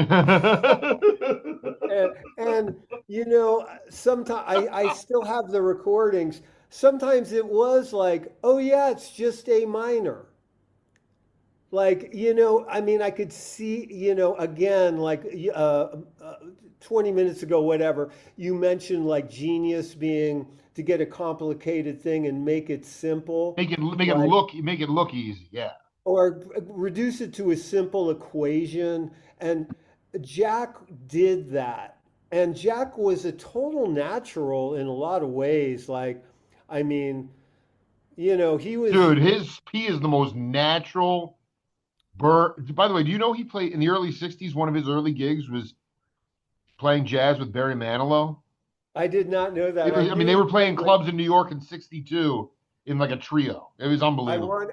And, and sometimes I still have the recordings. Sometimes it was like, "Oh yeah, it's just A minor." Like, I mean, I could see, again, like 20 minutes ago, whatever, you mentioned like genius being to get a complicated thing and make it simple, like, Make it look easy. Yeah. or reduce it to a simple equation. And Jack did that. And Jack was a total natural in a lot of ways. Like, I mean, he was. Dude, his he is the most natural bird. By the way, do you know he played in the early 60s? One of his early gigs was playing jazz with Barry Manilow. I did not know that. I I mean, knew they he were playing played with. clubs in New York in 62 in like a trio. It was I unbelievable. want.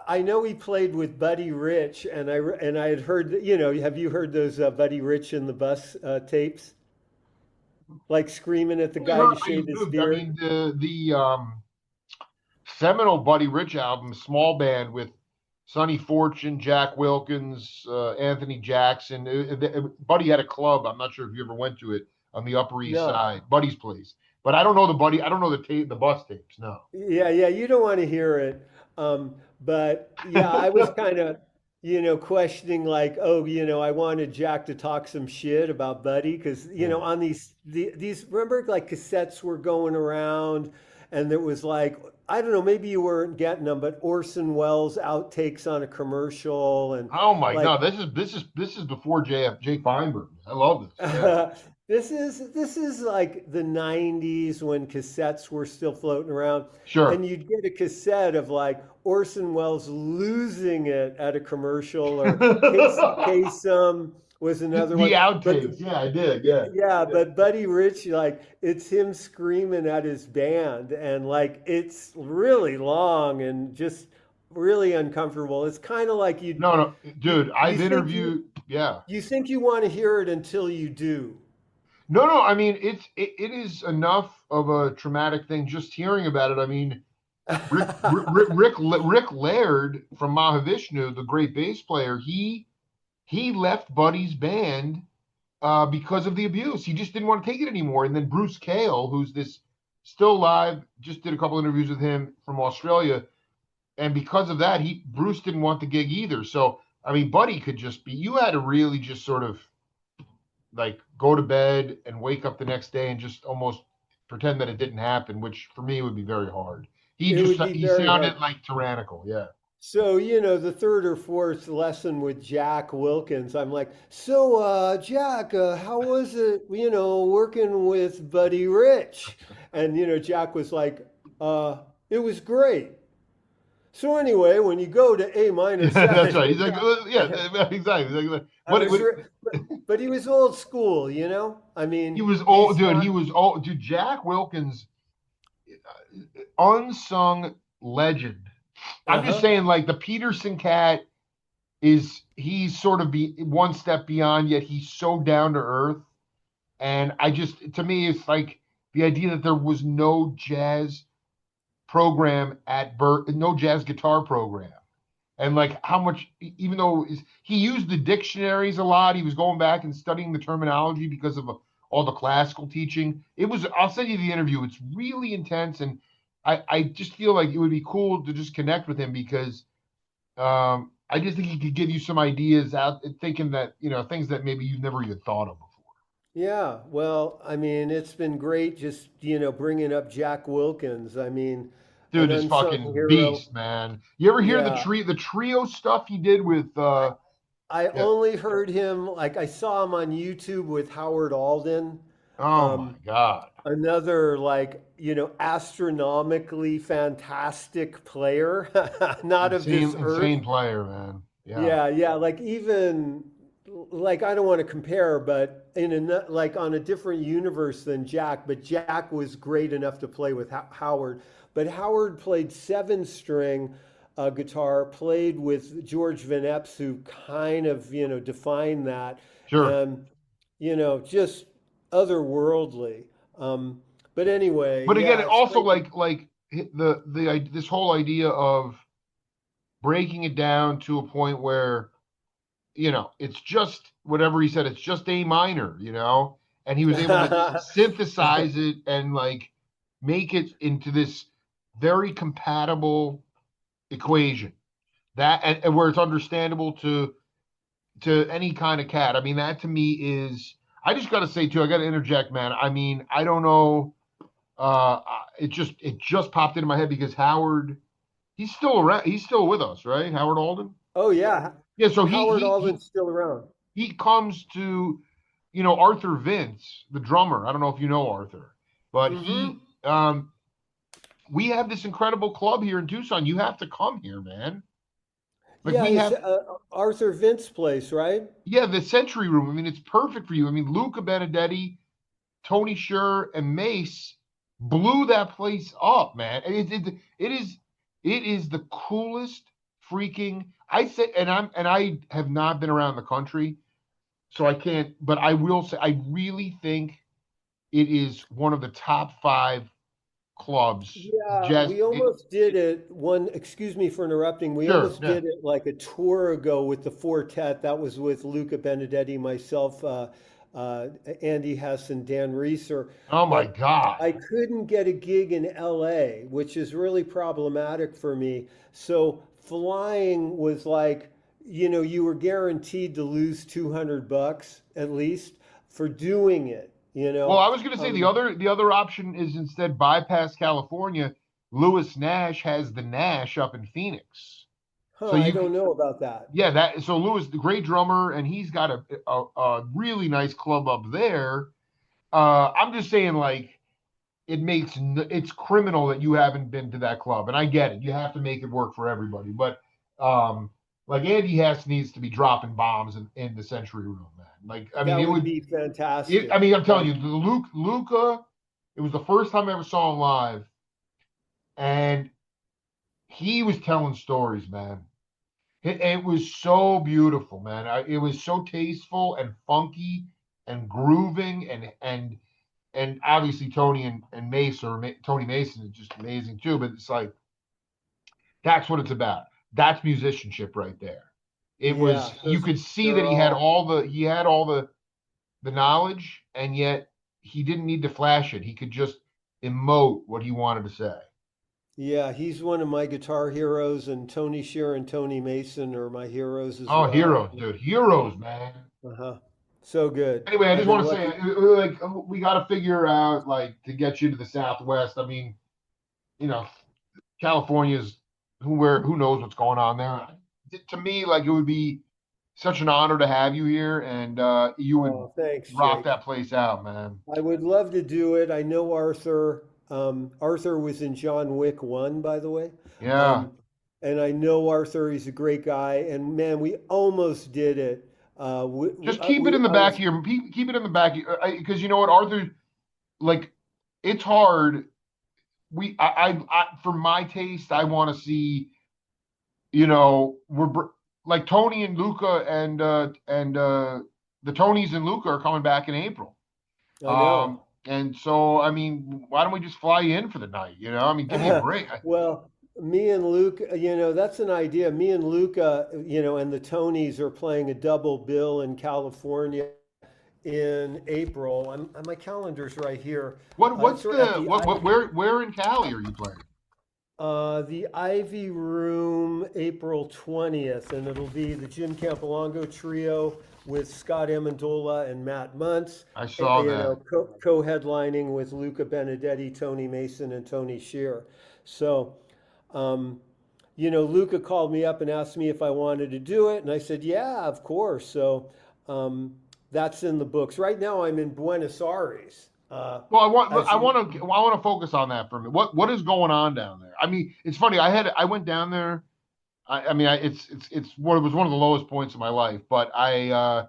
I know he played with Buddy Rich, and I had heard. Have you heard those Buddy Rich in the bus tapes? Like screaming at the I guy heard, to shave his I beard. mean, the seminal Buddy Rich album, Small Band with Sonny Fortune, Jack Wilkins, Anthony Jackson. Buddy had a club. I'm not sure if you ever went to it on the Upper East No. Side, Buddy's place. But I don't know the Buddy. I don't know the bus tapes. No. Yeah, yeah, you don't want to hear it. But yeah, I was kind of, questioning like, oh, I wanted Jack to talk some shit about Buddy because, Yeah. on these remember like cassettes were going around and there was like, I don't know, maybe you weren't getting them, but Orson Welles outtakes on a commercial and Oh my like God, this is before Jay uh, Feinberg. I love this. Yeah. this is like the 90s when cassettes were still floating around Sure. and you'd get a cassette of like Orson Welles losing it at a commercial or Casey Kasem was another The one. But outtakes. Yeah, I did. Yeah. yeah, Yeah. but Buddy Rich, like it's him screaming at his band and like it's really long and just really uncomfortable. It's kind of like No, no, dude, you I've think you interviewed. Yeah. you think you want to hear it until you do. No, no. I mean, it is enough of a traumatic thing just hearing about it. I mean, Rick Laird from Mahavishnu, the great bass player, he left Buddy's band because of the abuse. He just didn't want to take it anymore. And then Bruce Kale, who's this still alive, just did a couple interviews with him from Australia, and because of that, he Bruce didn't want the gig either. So I mean, Buddy could just be. You had to really just sort of like go to bed and wake up the next day and just almost pretend that it didn't happen, which for me would be very hard. It would be He very sounded hard. like tyrannical. Yeah. So, the third or fourth lesson with Jack Wilkins, I'm like, so, Jack, how was it, working with Buddy Rich? And, Jack was like, it was great. So anyway, when you go to A minor That's seven, right. He's like, yeah, exactly. I What, was, what but he was old school, I he mean, was old, he's dude. not, He was old, dude. Jack Wilkins, unsung legend. I'm just uh-huh. saying, like the Peterson cat he's sort of be one step beyond, yet he's so down to earth. And I just, to me, it's like the idea that there was no jazz program at no jazz guitar program. And like how much, even though he used the dictionaries a lot, he was going back and studying the terminology because of all the classical teaching. I'll send you the interview. It's really intense. And I just feel like it would be cool to just connect with him because I just think he could give you some ideas out thinking that, things that maybe you've never even thought of before. Yeah, well, I mean, it's been great just, bringing up Jack Wilkins. I mean, an Dude is unsung fucking hero. beast, man. You ever hear Yeah, the trio stuff he did with I I yeah. only heard him like I saw him on YouTube with Howard Alden, Oh my um, God. another like, astronomically fantastic player, not of this earth. Insane player, man. Yeah. Yeah, yeah, like even like I don't want to compare, but like on a different universe than Jack, but Jack was great enough to play with Howard. But Howard played seven string, guitar, played with George Van Epps, who kind of, defined that, Sure. and, just otherworldly. Um, but anyway, But again, yeah, it it's also great. like this whole idea of breaking it down to a point where it's just whatever he said, it's just A minor, and he was able to synthesize it and like make it into this very compatible equation that and where it's understandable to any kind of cat. I mean, that to me is. I just got to say too. I got to interject, man. I mean, I don't know. It just popped into my head because Howard, he's still around. He's still with us, right? Howard Alden. Oh yeah, Yeah. So he Howard he he Alden's still around. he comes to, Arthur Vince, the drummer. I don't know if you know Arthur, but Hmm. we have this incredible club here in Tucson. You have to come here, man. Like Yeah, we it's have, Arthur Vince place, right? yeah, the Century Room. I mean, it's perfect for you. I mean, Luca Benedetti, Tony Scher, and Mace blew that place up, man. And it is the coolest freaking. I say, and I have not been around the country, so I can't. But I will say, I really think it is one of the top five clubs. Yeah, we almost did it one, excuse me for interrupting. We Sure, almost yeah. did it like a tour ago with the quartet. That was with Luca Benedetti, myself, Andy Hess, and Dan Reeser. Oh my But God. I couldn't get a gig in LA, which is really problematic for me. So flying was like, you were guaranteed to lose 200 bucks at least for doing it, you Well, know. I was going to say the other option is instead bypass California. Lewis Nash has the Nash up in Phoenix, so I don't know about that. yeah, that so Lewis, the great drummer, and he's got a really nice club up there. I'm just saying, like, it's criminal that you haven't been to that club, and I get it. You have to make it work for everybody, but um, like Andy Hess needs to be dropping bombs in the Century Room, man. Like, I mean, That it would would. be I fantastic. mean, I'm telling Like, you, the Luca. It was the first time I ever saw him live, and he was telling stories, man. It was so beautiful, man. It was so tasteful and funky and grooving, and obviously Tony and Mace or Tony Mason is just amazing too. But it's like that's what it's about. That's musicianship right there. It was yeah, you those could see that they're all he had all the knowledge, and yet he didn't need to flash it. He could just emote what he wanted to say. yeah, he's one of my guitar heroes, and Tony Shear and Tony Mason are my heroes as Oh, well. heroes, dude, heroes, man. Uh-huh. So good. Anyway, I I've just been want to say, lucky. like, we got to figure out, like, to get you to the Southwest. I mean, you know, California's who knows what's going on there. To me, like, it would be such an honor to have you here, and you would Oh, thanks, rock Jake. that place out, man. I would love to do it. I know Arthur. Arthur was in John Wick 1, by the way. Yeah, Um, and I know Arthur, he's a great guy. And man, we almost did it. just keep it in the I back of was, your keep it in the back because you know what, Arthur, like, it's hard. For my taste, I want to see, we're like Tony and Luca and the Tonys and Luca are coming back in April. I know. And so I mean, why don't we just fly you in for the night? I mean, give me a break. Well, me and Luke, that's an idea. Me and Luca, and the Tonys are playing a double bill in California in April. My calendar's right here. What's It's at the the what where in Cali are you playing? the Ivy Room, April 20th, and it'll be the Jim Campilongo trio with Scott Amendola and Matt Muntz, I saw that. co-headlining with Luca Benedetti, Tony Mason, and Tony Shear. So, um, Luca called me up and asked me if I wanted to do it, and I said, yeah, of course. So, um, that's in the books. Right now, I'm in Buenos Aires. Well, As you, I want to focus on that for a minute. What is going on down there? I mean, it's funny. I went down there. I mean, it's what it was one of the lowest points of my life, but I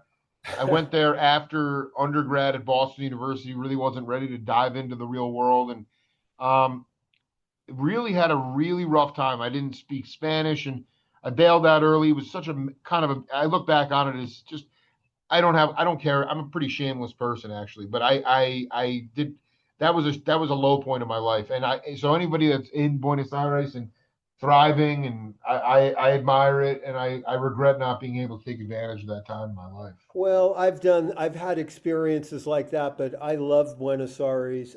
went there after undergrad at Boston University. Really wasn't ready to dive into the real world, and um, really had a really rough time. I didn't speak Spanish and I bailed out early. It was such a kind of a, I look back on it as just, I don't care. I'm a pretty shameless person actually, but I did, that was a low point in my life. And so anybody that's in Buenos Aires and thriving, and I admire it. And I regret not being able to take advantage of that time in my life. Well, I've had experiences like that, but I love Buenos Aires.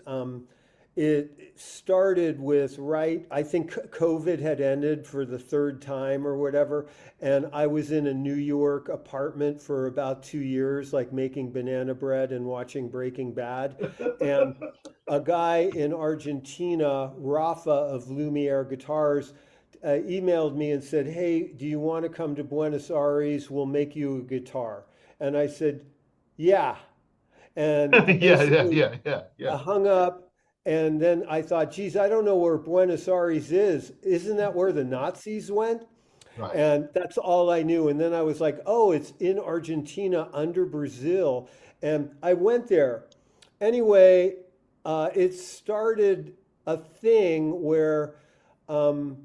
It started with, right, I think COVID had ended for the third time or whatever, and I was in a New York apartment for about 2 years, like making banana bread and watching Breaking Bad. And a guy in Argentina, Rafa of Lumiere Guitars, emailed me and said, "Hey, do you want to come to Buenos Aires? We'll make you a guitar." And I said, "Yeah." And Yeah, yeah, basically, yeah, yeah, I yeah. hung up. And then I thought, geez, I don't know where Buenos Aires is. Isn't that where the Nazis went? Right. And that's all I knew. And then I was like, oh, it's in Argentina under Brazil. And I went there. Anyway, it started a thing where um,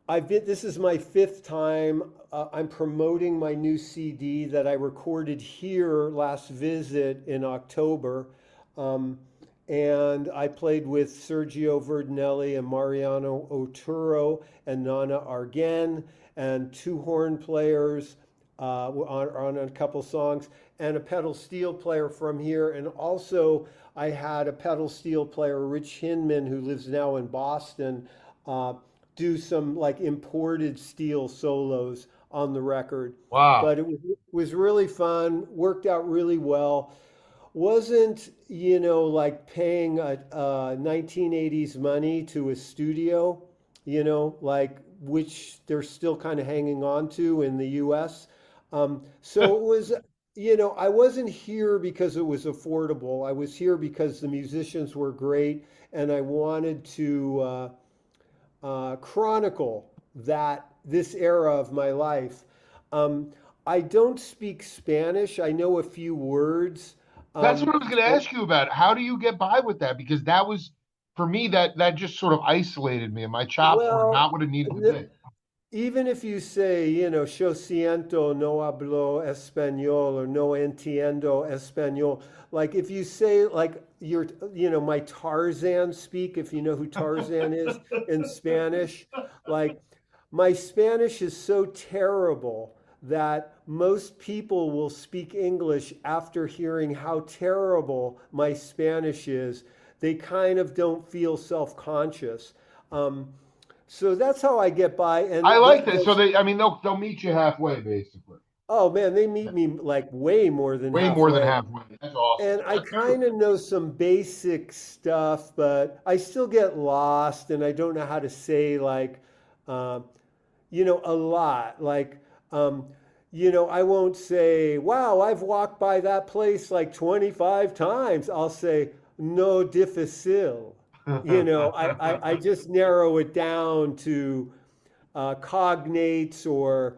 this is my fifth time. I'm promoting my new CD that I recorded here last visit in October. Um, and I played with Sergio Verdinelli and Mariano Oturo and Nana Argen and two horn players on a couple songs and a pedal steel player from here. And also, I had a pedal steel player, Rich Hinman, who lives now in Boston, uh, do some like imported steel solos on the record. But Wow. was really fun, worked out really well. Wasn't, like paying a 1980s money to a studio, like which they're still kind of hanging on to in the US. So it was, I wasn't here because it was affordable. I was here because the musicians were great and I wanted to chronicle this era of my life. Um, I don't speak Spanish. I know a few words. That's what Um, I was going to ask you about. How do you get by with that? Because that was, for me, that just sort of isolated me, and my chops were well, not what it needed to n- be. even if you say, yo siento no hablo español or no entiendo español, like if you say like my Tarzan speak, if you know who Tarzan is in Spanish, like my Spanish is so terrible that most people will speak English after hearing how terrible my Spanish is. They kind of don't feel self-conscious. Um, so that's how I get by. And I like that. So the I mean, they'll meet you halfway, basically. oh man, they meet me like way more than Way more than halfway. halfway. That's awesome. And I kind of know some basic stuff, but I still get lost and I don't know how to say like, uh, a lot. Like, um, I won't say, wow, I've walked by that place like 25 times. I'll say, no difícil. I just narrow it down to cognates or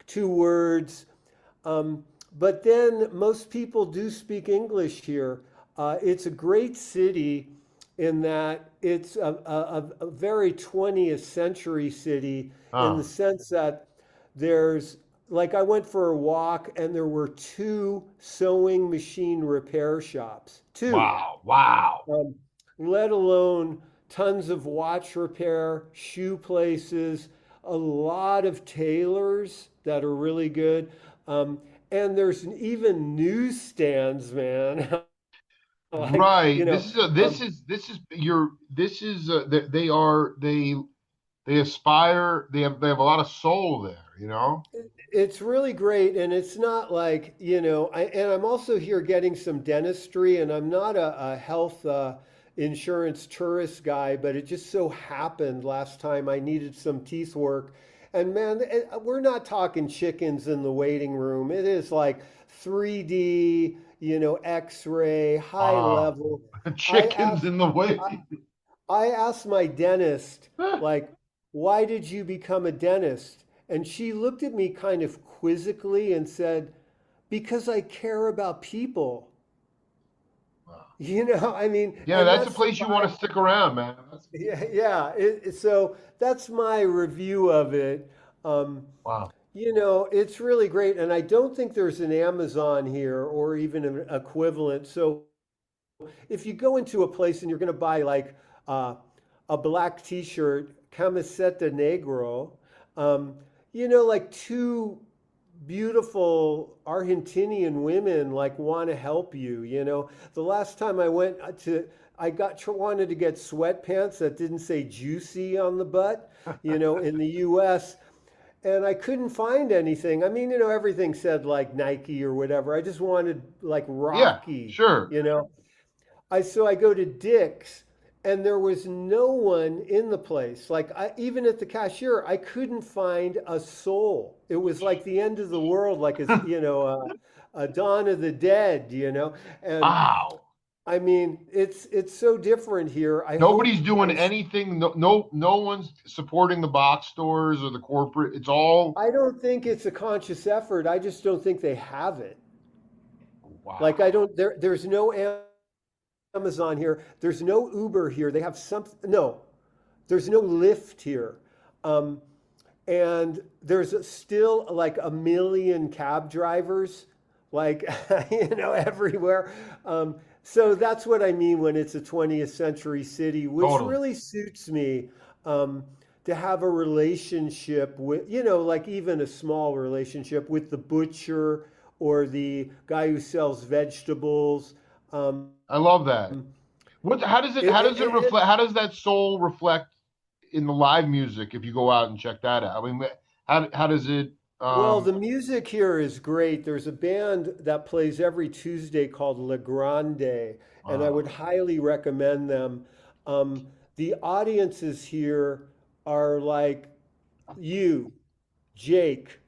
two words. Um, but then most people do speak English here. It's a great city in that it's a very 20th century city in the Oh, sense that there's, like, I went for a walk and there were two sewing machine repair shops, two, wow, wow. um, let alone tons of watch repair, shoe places, a lot of tailors that are really good. And there's even newsstands, man. like, Right. um, This is your this is they are they aspire. They have a lot of soul there. You know. it's really great. And it's not like, and I'm also here getting some dentistry, and I'm not a health insurance tourist guy, but it just so happened last time I needed some teeth work. And man, we're not talking chickens in the waiting room. It is like 3D, X-ray, high Wow. level. I Chickens asked, in the way. I, I asked my dentist, like, why did you become a dentist? And she looked at me kind of quizzically and said, because I care about people. I mean, Yeah, and that's a that's the place you want vibe. to stick around, man. Yeah, yeah. So that's my review of it. Um, Wow. it's really great, and I don't think there's an Amazon here or even an equivalent. So if you go into a place and you're going to buy like uh, a black T-shirt, camiseta negro, um, like two beautiful Argentinian women like want to help you. The last time I went I wanted to get sweatpants that didn't say juicy on the butt, in the US, and I couldn't find anything. I mean, everything said like Nike or whatever. I just wanted like Yeah, Rocky, sure. I go to Dick's and there was no one in the place. Like even at the cashier, I couldn't find a soul. It was like the end of the world, like a Dawn of the Dead, And Wow. I mean, it's so different here. I hope Nobody's you doing guys. anything. No, no one's supporting the box stores or the corporate. It's all I don't think it's a conscious effort. I just don't think they have it. Like I wow. don't. There's no Amazon here. There's no Uber here. They have some. No, there's no Lyft here. Um, and there's still like a million cab drivers, like, everywhere. So that's what I mean when it's a 20th century city, which Totally. really suits me, um, to have a relationship with, like even a small relationship with the butcher or the guy who sells vegetables. Um, I love that. What? How does it? it, How it, does it it, reflect? How does that soul reflect in the live music? If you go out and check that out, I mean, how does it? Well, the Um, music here is great. There's a band that plays every Tuesday called Le Grande, and I would uh, highly recommend them. The audiences here are like you, Jake,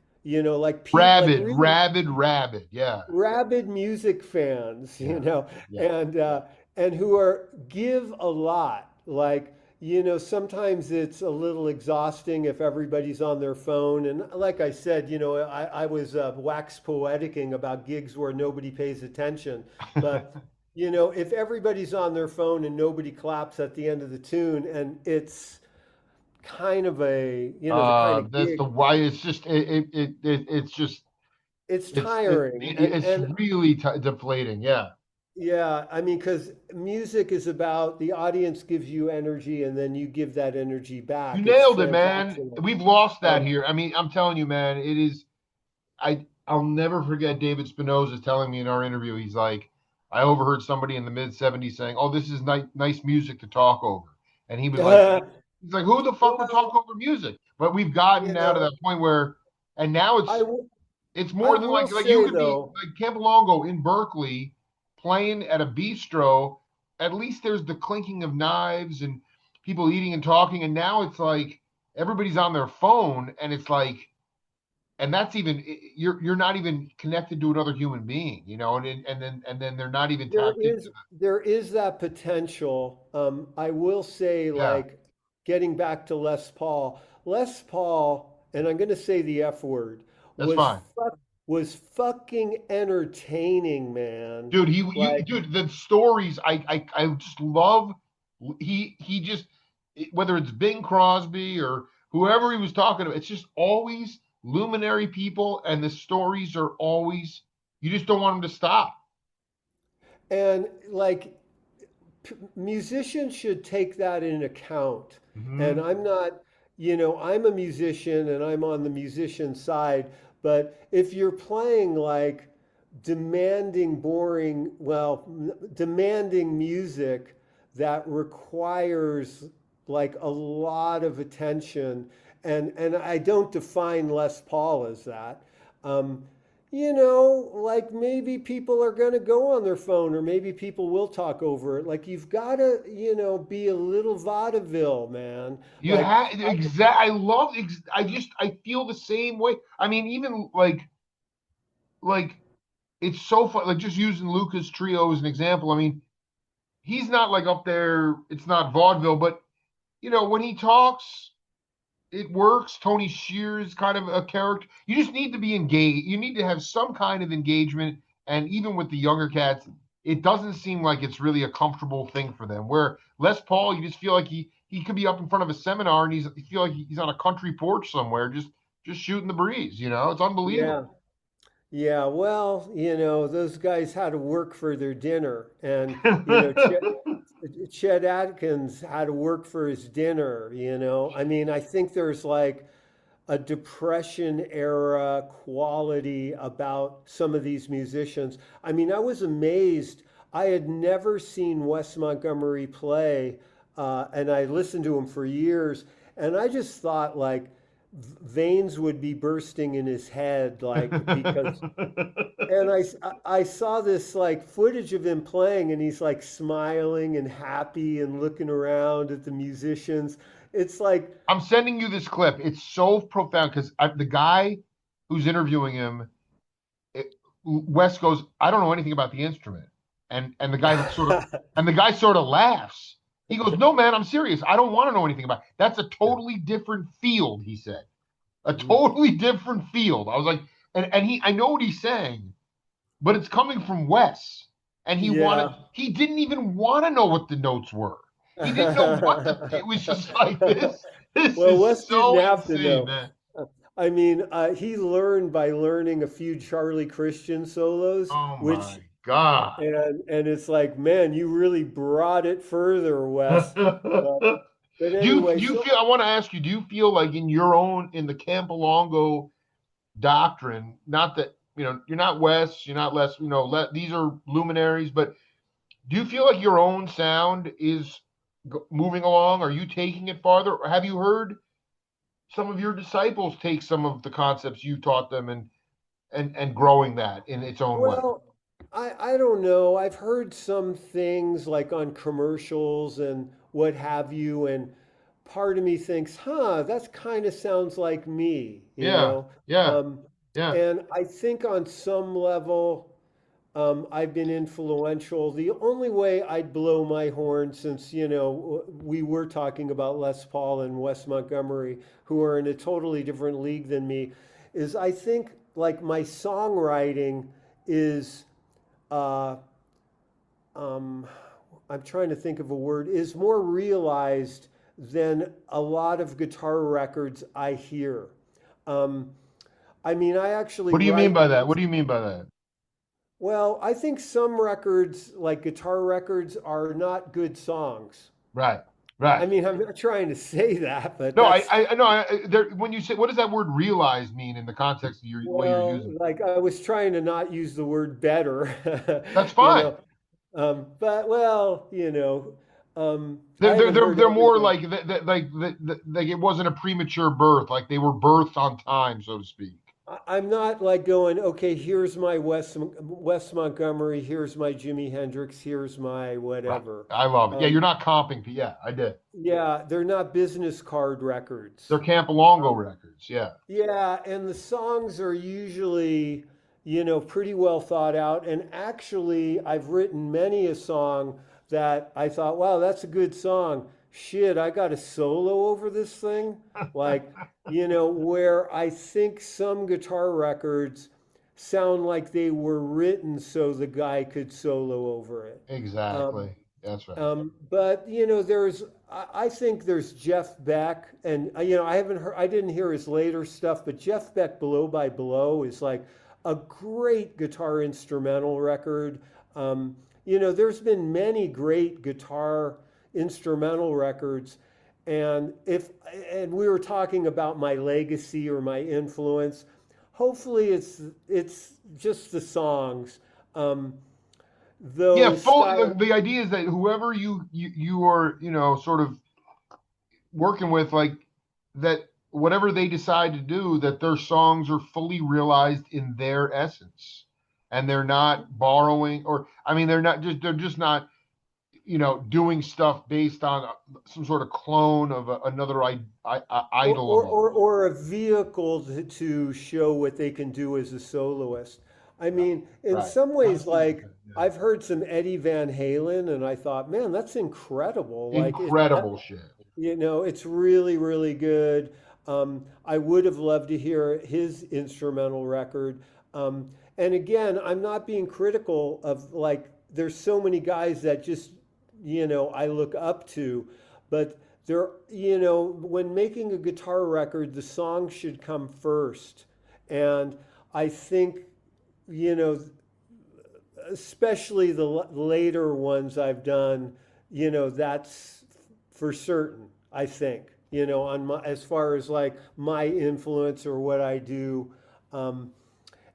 like rabid, really rabid, rabid. Yeah, rabid music fans, yeah, yeah. and who are give a lot. Like, sometimes it's a little exhausting if everybody's on their phone. And like I said, I was wax poeticking about gigs where nobody pays attention. But if everybody's on their phone and nobody claps at the end of the tune, and it's kind of the kind of That's the gig, why. It's just it's just it's it's tiring. it's And really deflating. Yeah. Yeah, I mean, because music is about the audience gives you energy and then you give that energy You back. It's nailed it, man. transactional. We've lost that Um, here. I mean, I'm telling you, man, it is. I'll never forget David Spinoza telling me in our interview. He's like, I overheard somebody in the mid '70s saying, "Oh, this is nice music to talk over," and he's like, who the fuck would talk well, over music? But we've gotten you now to know, that point where, and now I w it's I more than will like you say could be though, like Campilongo in Berkeley playing at a bistro. At least there's the clinking of knives and people eating and talking. And now it's like everybody's on their phone, and it's like, and that's even you're not even connected to another human being, and then they're not even there tapped into is there is that potential. I will say, yeah, like, getting back to Les Paul. Les Paul, and I'm going to say the F word, that's was fine. fuck, was fucking entertaining, man. Dude, Like, dude, the stories I just love. He just whether it's Bing Crosby or whoever he was talking to, it's just always luminary people, and the stories are always you just don't want them to stop. and like musicians should take that in account. And Hmm. I'm not, I'm a musician and I'm on the musician side, but if you're playing like demanding, boring, well, demanding music that requires like a lot of attention, and I don't define Les Paul as that. Um, like maybe people are going to go on their phone or maybe people will talk over it. Like you've got to, be a little vaudeville, man. You Like, have exact. I love. I feel the same way. I mean, even like it's so fun. Like just using Lucas Trio as an example. I mean, he's not like up there. It's not vaudeville, but when he talks, it works. Tony Shear's kind of a character. You just need to be engaged. You need to have some kind of engagement. And even with the younger cats, it doesn't seem like it's really a comfortable thing for them. Where Les Paul, you just feel like he could be up in front of a seminar and you feel like he's on a country porch somewhere, just shooting the breeze. It's Yeah. unbelievable. Yeah, well, those guys had to work for their dinner. And, Chet Atkins had to work for his dinner. I mean, I think there's like a depression era quality about some of these musicians. I mean, I was amazed. I had never seen Wes Montgomery play, and I listened to him for years, and I just thought like veins would be bursting in his head, like because. And I saw this like footage of him playing, and he's like smiling and happy and looking around at the musicians. It's like, I'm sending you this clip. It's so profound because the guy who's interviewing him, Wes goes, "I don't know anything about the instrument," and the guy sort of laughs. He goes, "No, man, I'm serious. I don't want to know anything about it. That's a totally different field," he said. A totally different field. I was like, and I know what he's saying, but it's coming from Wes. And yeah. he didn't even want to know what the notes were. He didn't know it was just like this. This Well, is Wes didn't so have to insane, know. man. I mean, he learned by learning a few Charlie Christian solos, Oh which my God. and it's like, man, you really brought it further, Wes. But but Do anyway, you so feel, I want to ask you, do you feel like in the Campilongo doctrine, not that, you're not Wes, you're not Les, these are luminaries, but do you feel like your own sound is moving along? Are you taking it farther? Or have you heard some of your disciples take some of the concepts you taught them and growing that in its own way? well, I don't know. I've heard some things like on commercials and what have you, and part of me thinks, huh, that kind of sounds like me, you Yeah, know? yeah, Um, yeah. and I think on some level, I've been influential. The only way I'd blow my horn, since, we were talking about Les Paul and Wes Montgomery, who are in a totally different league than me, is I think like my songwriting is, uh, um, I'm trying to think of a word, is more realized than a lot of guitar records I hear. Um, I mean, I actually What do you mean write. by that? What do you mean by that? Well, I think some records, like guitar records, are not good songs. Right, right. I mean, I'm not trying to say that, but No, that's, I know. There, when you say, what does that word "realize" mean in the context of the way you're well, using it? like I was trying to not use the word better, That's you fine. know. But well, I haven't heard They're more everything. like like it wasn't a premature birth, like they were birthed on time, so to speak. I'm not like going, okay, here's my Wes Montgomery, here's my Jimi Hendrix, here's my Right. whatever. I love it. Yeah, you're Um, not comping. Yeah, I did. yeah, they're not business card They're records. Campalongo Um, records. Yeah. Yeah, and the songs are usually, pretty well thought out. And actually, I've written many a song that I thought, wow, that's a good song. Shit, I got a solo over this thing. Like, where I think some guitar records sound like they were written so the guy could solo over it. Um, Exactly. That's right. but I think there's Jeff Beck, and I didn't hear his later stuff, but Jeff Beck Blow by Blow is like a great guitar instrumental record. There's been many great guitar instrumental records, and if and we were talking about my legacy or my influence. Hopefully, it's just the songs. Um, Yeah. those Full. style. The idea is that whoever you are, sort of working with, like that, whatever they decide to do, that their songs are fully realized in their essence, and they're not borrowing, or I mean, they're just not, doing stuff based on some sort of clone of another or, idol or, of or, theirs. or a vehicle to show what they can do as a soloist. I mean, in Right. some I ways, see what you're like saying. Yeah. I've heard some Eddie Van Halen, and I thought, man, that's incredible. Like Incredible shit. it's really, really good. I would have loved to hear his instrumental record. And again, I'm not being critical of like there's so many guys that just, I look up to, but there, when making a guitar record, the song should come first. And I think, you know, especially the later ones I've done, that's for certain, I think, on my, as far as like my influence or what I do. Um,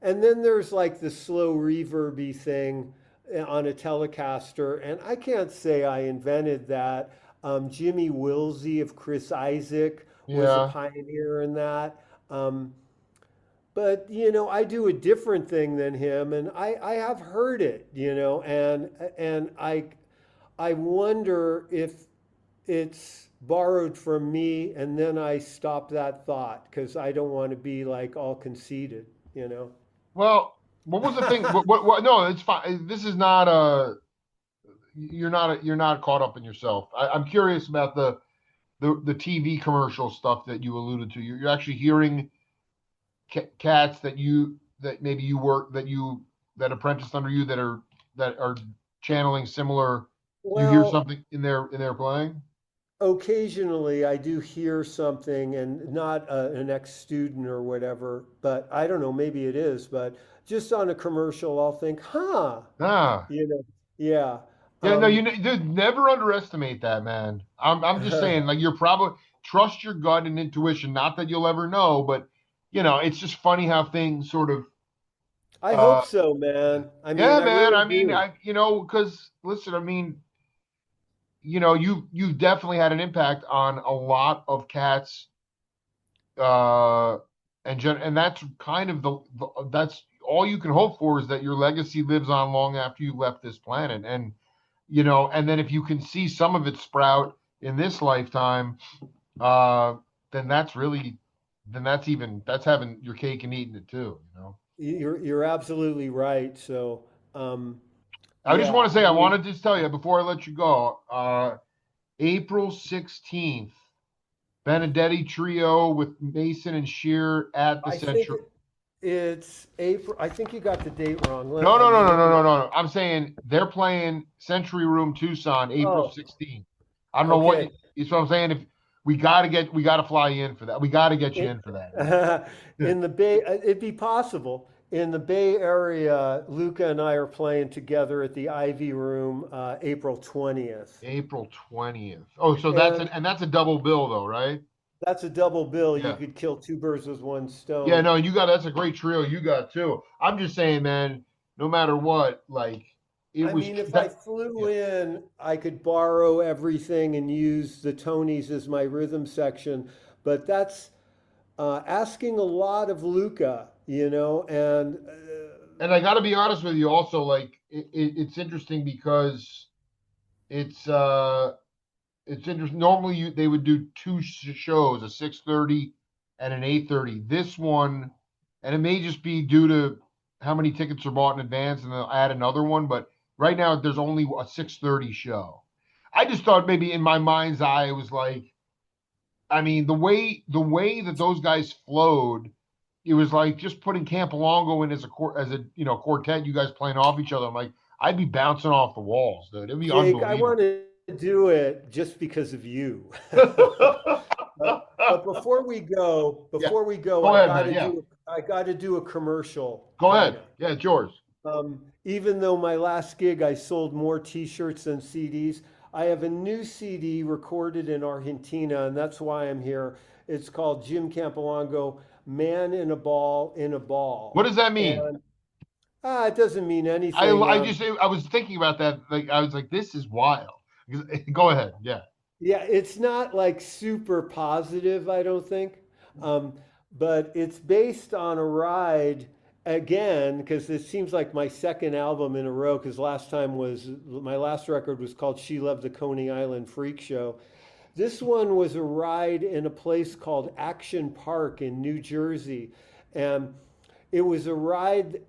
and then there's like the slow reverby thing on a Telecaster. And I can't say I invented that. Jimmy Wilsey of Chris Isaac was a Yeah. pioneer in that. Um, but I do a different thing than him, and I have heard it, and I wonder if it's borrowed from me, and then I stop that thought because I don't want to be like all conceited. Well, what was the thing? What? No, it's fine. This is not you're not caught up in yourself. I'm curious about the TV commercial stuff that you alluded to. You're actually hearing cats that maybe you work that apprenticed under you that are channeling similar. You hear Well, something in their playing. occasionally I do hear something, and not an ex-student or whatever, but I don't know, maybe it is, but just on a commercial, I'll think, huh, Ah, you know, yeah. yeah. No, Um, dude, never underestimate that, man. I'm just saying, like you're probably trust your gut and intuition. Not that you'll ever know, but it's just funny how things sort of. I uh hope so, man. I mean, Yeah, I man. really I mean, do. because listen, I mean, you've definitely had an impact on a lot of cats, uh, and that's kind of that's all you can hope for is that your legacy lives on long after you left this planet, and and then if you can see some of it sprout in this lifetime, uh, then that's really, then that's having your cake and eating it too. You're absolutely right. So, um, I just yeah, want to say, I I mean, wanted to just tell you before I let you go, April 16th. Benedetti Trio with Mason and Shear at the I think Century. it's April. I think you got the date wrong. No, no, I'm no, no, no, looking no, at. no. I'm saying they're playing Century Room Tucson April Oh, 16th. I don't know what okay. you, so I'm saying if we gotta fly you in for that. We gotta get you In, in for that, man. in the Bay, it'd be possible. In the Bay Area, Luca and I are playing together at the Ivy Room, April 20th. April 20th. Oh, so And that's a double bill though, right? that's a double bill. You Yeah. could kill two birds with one Yeah, stone. no, you got that's a great trio you got too. I'm just saying, man, no matter what, like it I was mean, if I that flew yeah. in, I could borrow everything and use the Tonys as my rhythm section, but that's asking a lot of Luca, and And I got to be honest with you also, like it's interesting because it's it's interesting. Normally they would do two shows, a 6:30 and an 8:30. This one, and it may just be due to how many tickets are bought in advance and they'll add another one, but right now there's only a 6:30 show. I just thought maybe in my mind's eye it was like, I mean, the way that those guys flowed, it was like just putting Campilongo in as a quartet, you guys playing off each other. I'm like, I'd be bouncing off the walls, dude. It'd be Jake, I unbelievable. want to do it just because of you. But Yeah, before we go, go ahead, man. Yeah, I got to do a commercial, go kind ahead. of. Yeah, it's yours. Even though my last gig I sold more T-shirts than CDs, I have a new CD recorded in Argentina, and that's why I'm here. It's called Jim Campilongo, "Man in a Ball in a What Ball," does that mean? and it doesn't mean I anything. I just I was thinking about that. Like I was like, this is wild. Go ahead. Yeah. Yeah, it's not like super positive, I don't think. Um, but it's based on a ride again, because it seems like my second album in a row, because last time was my last record was called She Loved the Coney Island Freak Show. This one was a ride in a place called Action Park in New Jersey. And it was a ride.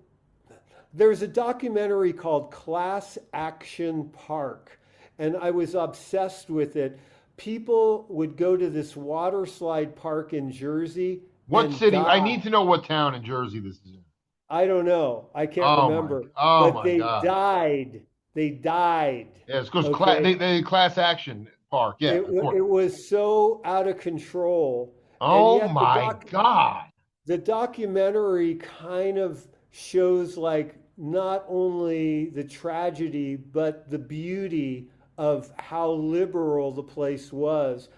There's a documentary called Class Action Park, and I was obsessed with it. People would go to this water slide park in Jersey What and city? I die. need to know what town in Jersey this is in. I don't know. I can't remember. Oh But my they God. died They died. Yeah, it's because Okay. they class action park. Yeah, of course. It was so out of control. And Oh yet my God. the documentary kind of shows like not only the tragedy, but the beauty of how liberal the place was.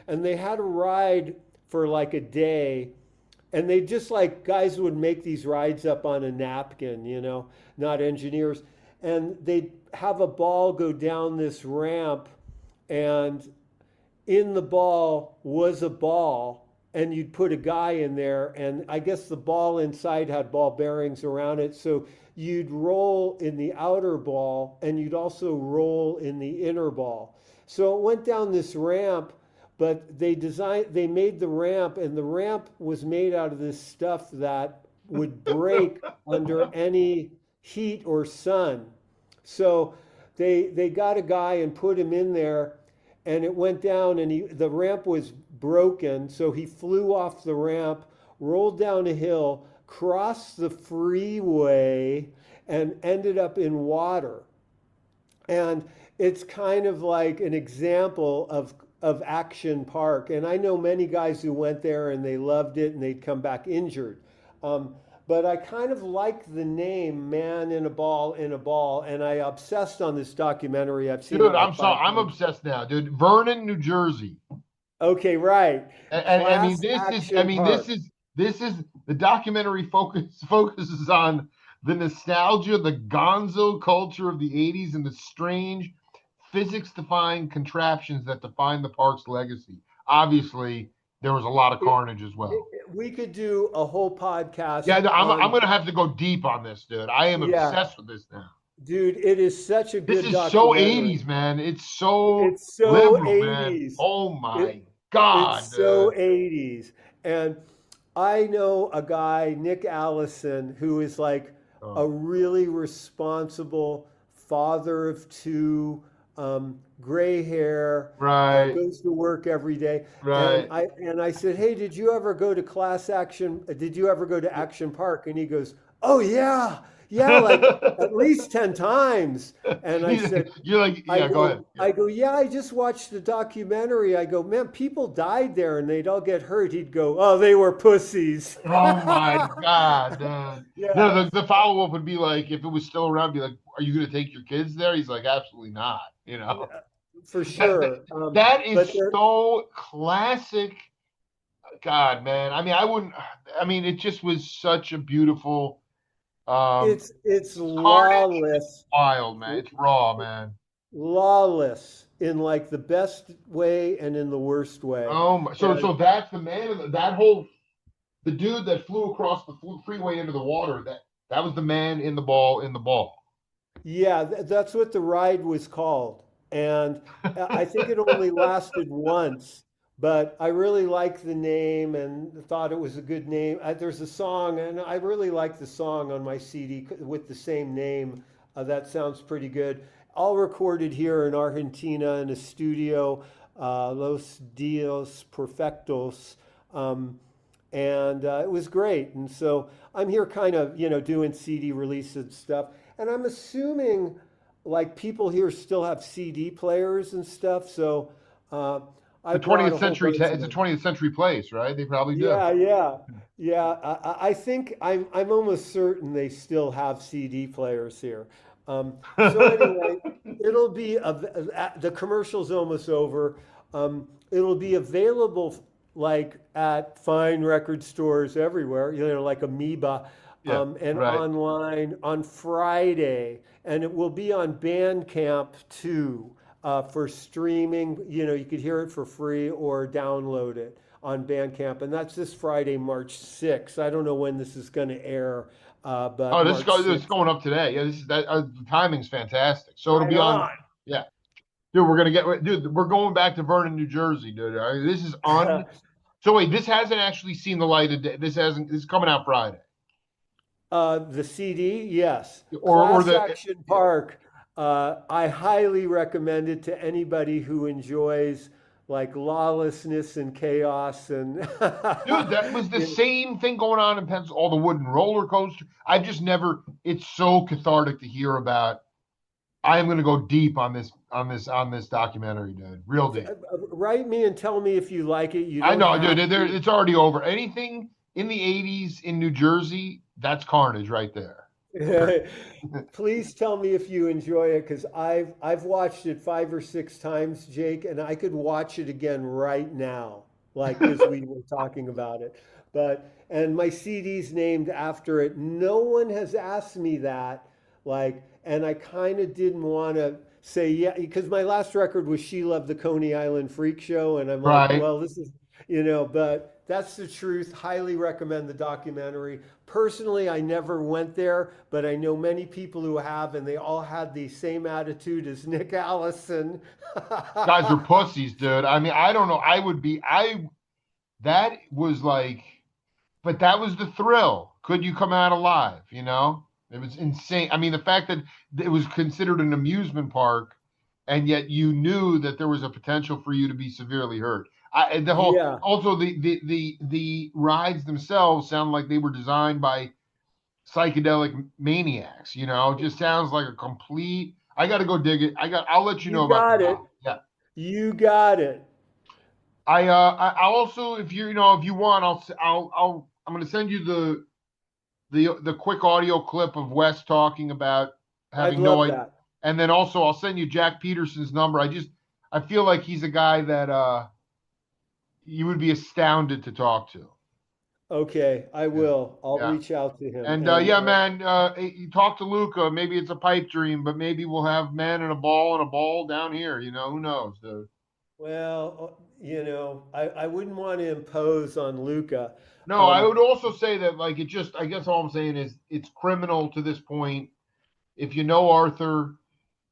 And they had a ride for like a day, and they just like guys would make these rides up on a napkin, not engineers. And they'd have a ball go down this ramp, and in the ball was a ball, and you'd put a guy in there, and I guess the ball inside had ball bearings around it, so you'd roll in the outer ball and you'd also roll in the inner ball. So it went down this ramp, but they made the ramp, and the ramp was made out of this stuff that would break under any heat or sun. So they got a guy and put him in there, and it went down, and the ramp was broken, so he flew off the ramp, rolled down a hill, crossed the freeway, and ended up in water. And it's kind of like an example of action park. And I know many guys who went there and they loved it and they'd come back injured. Um, but I kind of like the name Man in a Ball in a Ball, and I obsessed on this documentary. I've seen it Dude, like I'm sorry. five I'm times. obsessed now, dude. Vernon, New Jersey. Okay, right. And I mean, Class Action Park. this is the documentary focuses on the nostalgia, the gonzo culture of the 80s, and the strange physics-defying contraptions that define the park's legacy. Obviously, there was a lot of It, carnage as well. we could do a whole podcast Yeah, I'm on, gonna have to go deep on this, dude. I am yeah, obsessed with this now. dude, it is such a This good is so documentary. 80s, man. It's so It's so liberal, man. 80s. Oh It, my God, it's so dude. 80s. And I know a guy, Nick Allison, who is like a Oh, really responsible father of two, gray hair, right, goes to work every day. And right. I said, "Hey, did you ever go to Class Action? Did you ever go to Action Park?" And he goes, "Oh yeah, yeah, like at least 10 times." And I said, You're like, yeah, go ahead. Yeah. yeah, I just watched the documentary. I go, man, people died there and they'd all get hurt. He'd go, oh, they were pussies. Oh my God, dude. Yeah, No, the follow-up would be like, if it was still around, be like, are you gonna take your kids there? He's like, absolutely not, you know. yeah, for That, that, sure. that is But there, so classic. God, man. I mean, I wouldn't. I mean, it just was such a beautiful it's carnage. lawless, Wild, man. It's raw, man. lawless in like the best way and in the worst way. Oh my. And So that's the man of that whole the dude that flew across the freeway into the water. That was the man in the ball in the ball. yeah, that's what the ride was called. And I think it only lasted once, but I really liked the name and thought it was a good name. There's a song, and I really like the song on my CD with the same name. That sounds pretty good. All recorded here in Argentina in a studio, Los Dios Perfectos. Um, and it was great. And so I'm here kind of, doing CD releases and stuff. And I'm assuming like people here still have CD players and stuff. So uh, I The brought a 20th whole century. bunch of It's a them. 20th century place, right? They probably do. Yeah, yeah, yeah. I think I'm almost certain they still have CD players here. So anyway, it'll be the commercial's almost over. It'll be available like at fine record stores everywhere, like Amoeba, Yeah, and right. online on Friday, and it will be on Bandcamp too, for streaming. You could hear it for free or download it on Bandcamp, and that's this Friday, March 6th. I don't know when this is going to air, Oh, but March this is 6th. going up today. Yeah, this is that. The timing's fantastic. So it'll Right be on. on. Yeah, dude, dude. We're going back to Vernon, New Jersey, dude. All right, this is un. So wait, this hasn't actually seen the light of day. This hasn't. This is coming out Friday, The CD, yes. or Class the. Action Yeah. Park. I highly recommend it to anybody who enjoys like lawlessness and chaos and Dude, that was the you same thing going on in Pennsylvania. All the wooden roller coaster. I've just never. It's so cathartic to hear about I am gonna go deep on this documentary, dude. Real deep. Write me and tell me if you like it. You I don't know, dude. have to. It's already over. Anything in the '80s in New Jersey, that's carnage right there. Please tell me if you enjoy it because I've watched it 5 or 6 times, Jake, and I could watch it again right now, like because we were talking about it. But and my CD's named after it. No one has asked me that, like, and I kind of didn't want to say yeah because my last record was She Loved the Coney Island Freak Show, and I'm like, Right. well, this is but that's the truth. Highly recommend the documentary. Personally, I never went there, but I know many people who have, and they all had the same attitude as Nick Allison. Guys are pussies, dude. I mean, I don't know. That was like, but that was the thrill. Could you come out alive? It was insane. I mean, the fact that it was considered an amusement park, and yet you knew that there was a potential for you to be severely hurt. The whole, Yeah, also the rides themselves sound like they were designed by psychedelic maniacs. It just sounds like a complete. I got to go dig it. I'll let you you know about the got it. doc. Yeah. You got it. I also, if if you want, I'm going to send you the quick audio clip of Wes talking about I'd having no love idea, that. and then also I'll send you Jack Peterson's number. I feel like he's a guy that you would be astounded to talk to. Okay, I Yeah, will. I'll yeah, reach out to him. and And yeah, man. You talk to Luca. Maybe it's a pipe dream, but maybe we'll have man and a ball down here. Who knows, dude? well, I wouldn't want to impose on Luca. No, I Um, would also say that like it just. I guess all I'm saying is it's criminal to this point. If you know Arthur,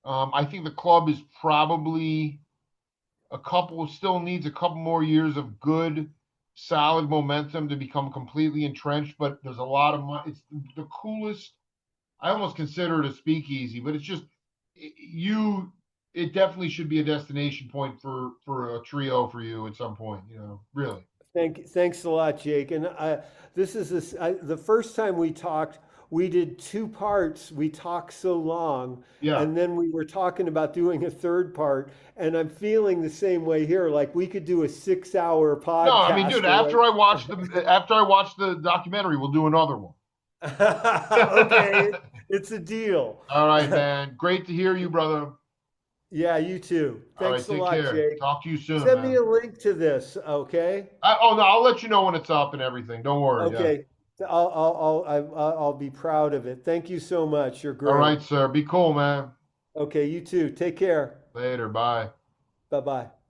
I think the club is probably still needs a couple more years of good, solid momentum to become completely entrenched. But there's a lot of money. It's the coolest. I almost consider it a speakeasy, but it's just you. It definitely should be a destination point for a trio for you at some point. Really. thanks a lot, Jake. And the first time we talked, we did 2 parts. We talked so long, Yeah. and then we were talking about doing a third part. And I'm feeling the same way here. Like we could do a 6-hour No, I mean, dude. podcast. After I watch the documentary, we'll do another one. Okay, it's a deal. All right, man. Great to hear you, brother. Yeah, you too. All right, Thanks a take lot, care. Jake. Talk to you soon, Send me man. a link to this, okay? Oh no, I'll let you know when it's up and everything. Don't worry. Yeah. Okay, I'll be proud of it. Thank you so much. You're All right, great. sir. Be cool, man. Okay, you too. Take care. Later. Bye. Bye bye.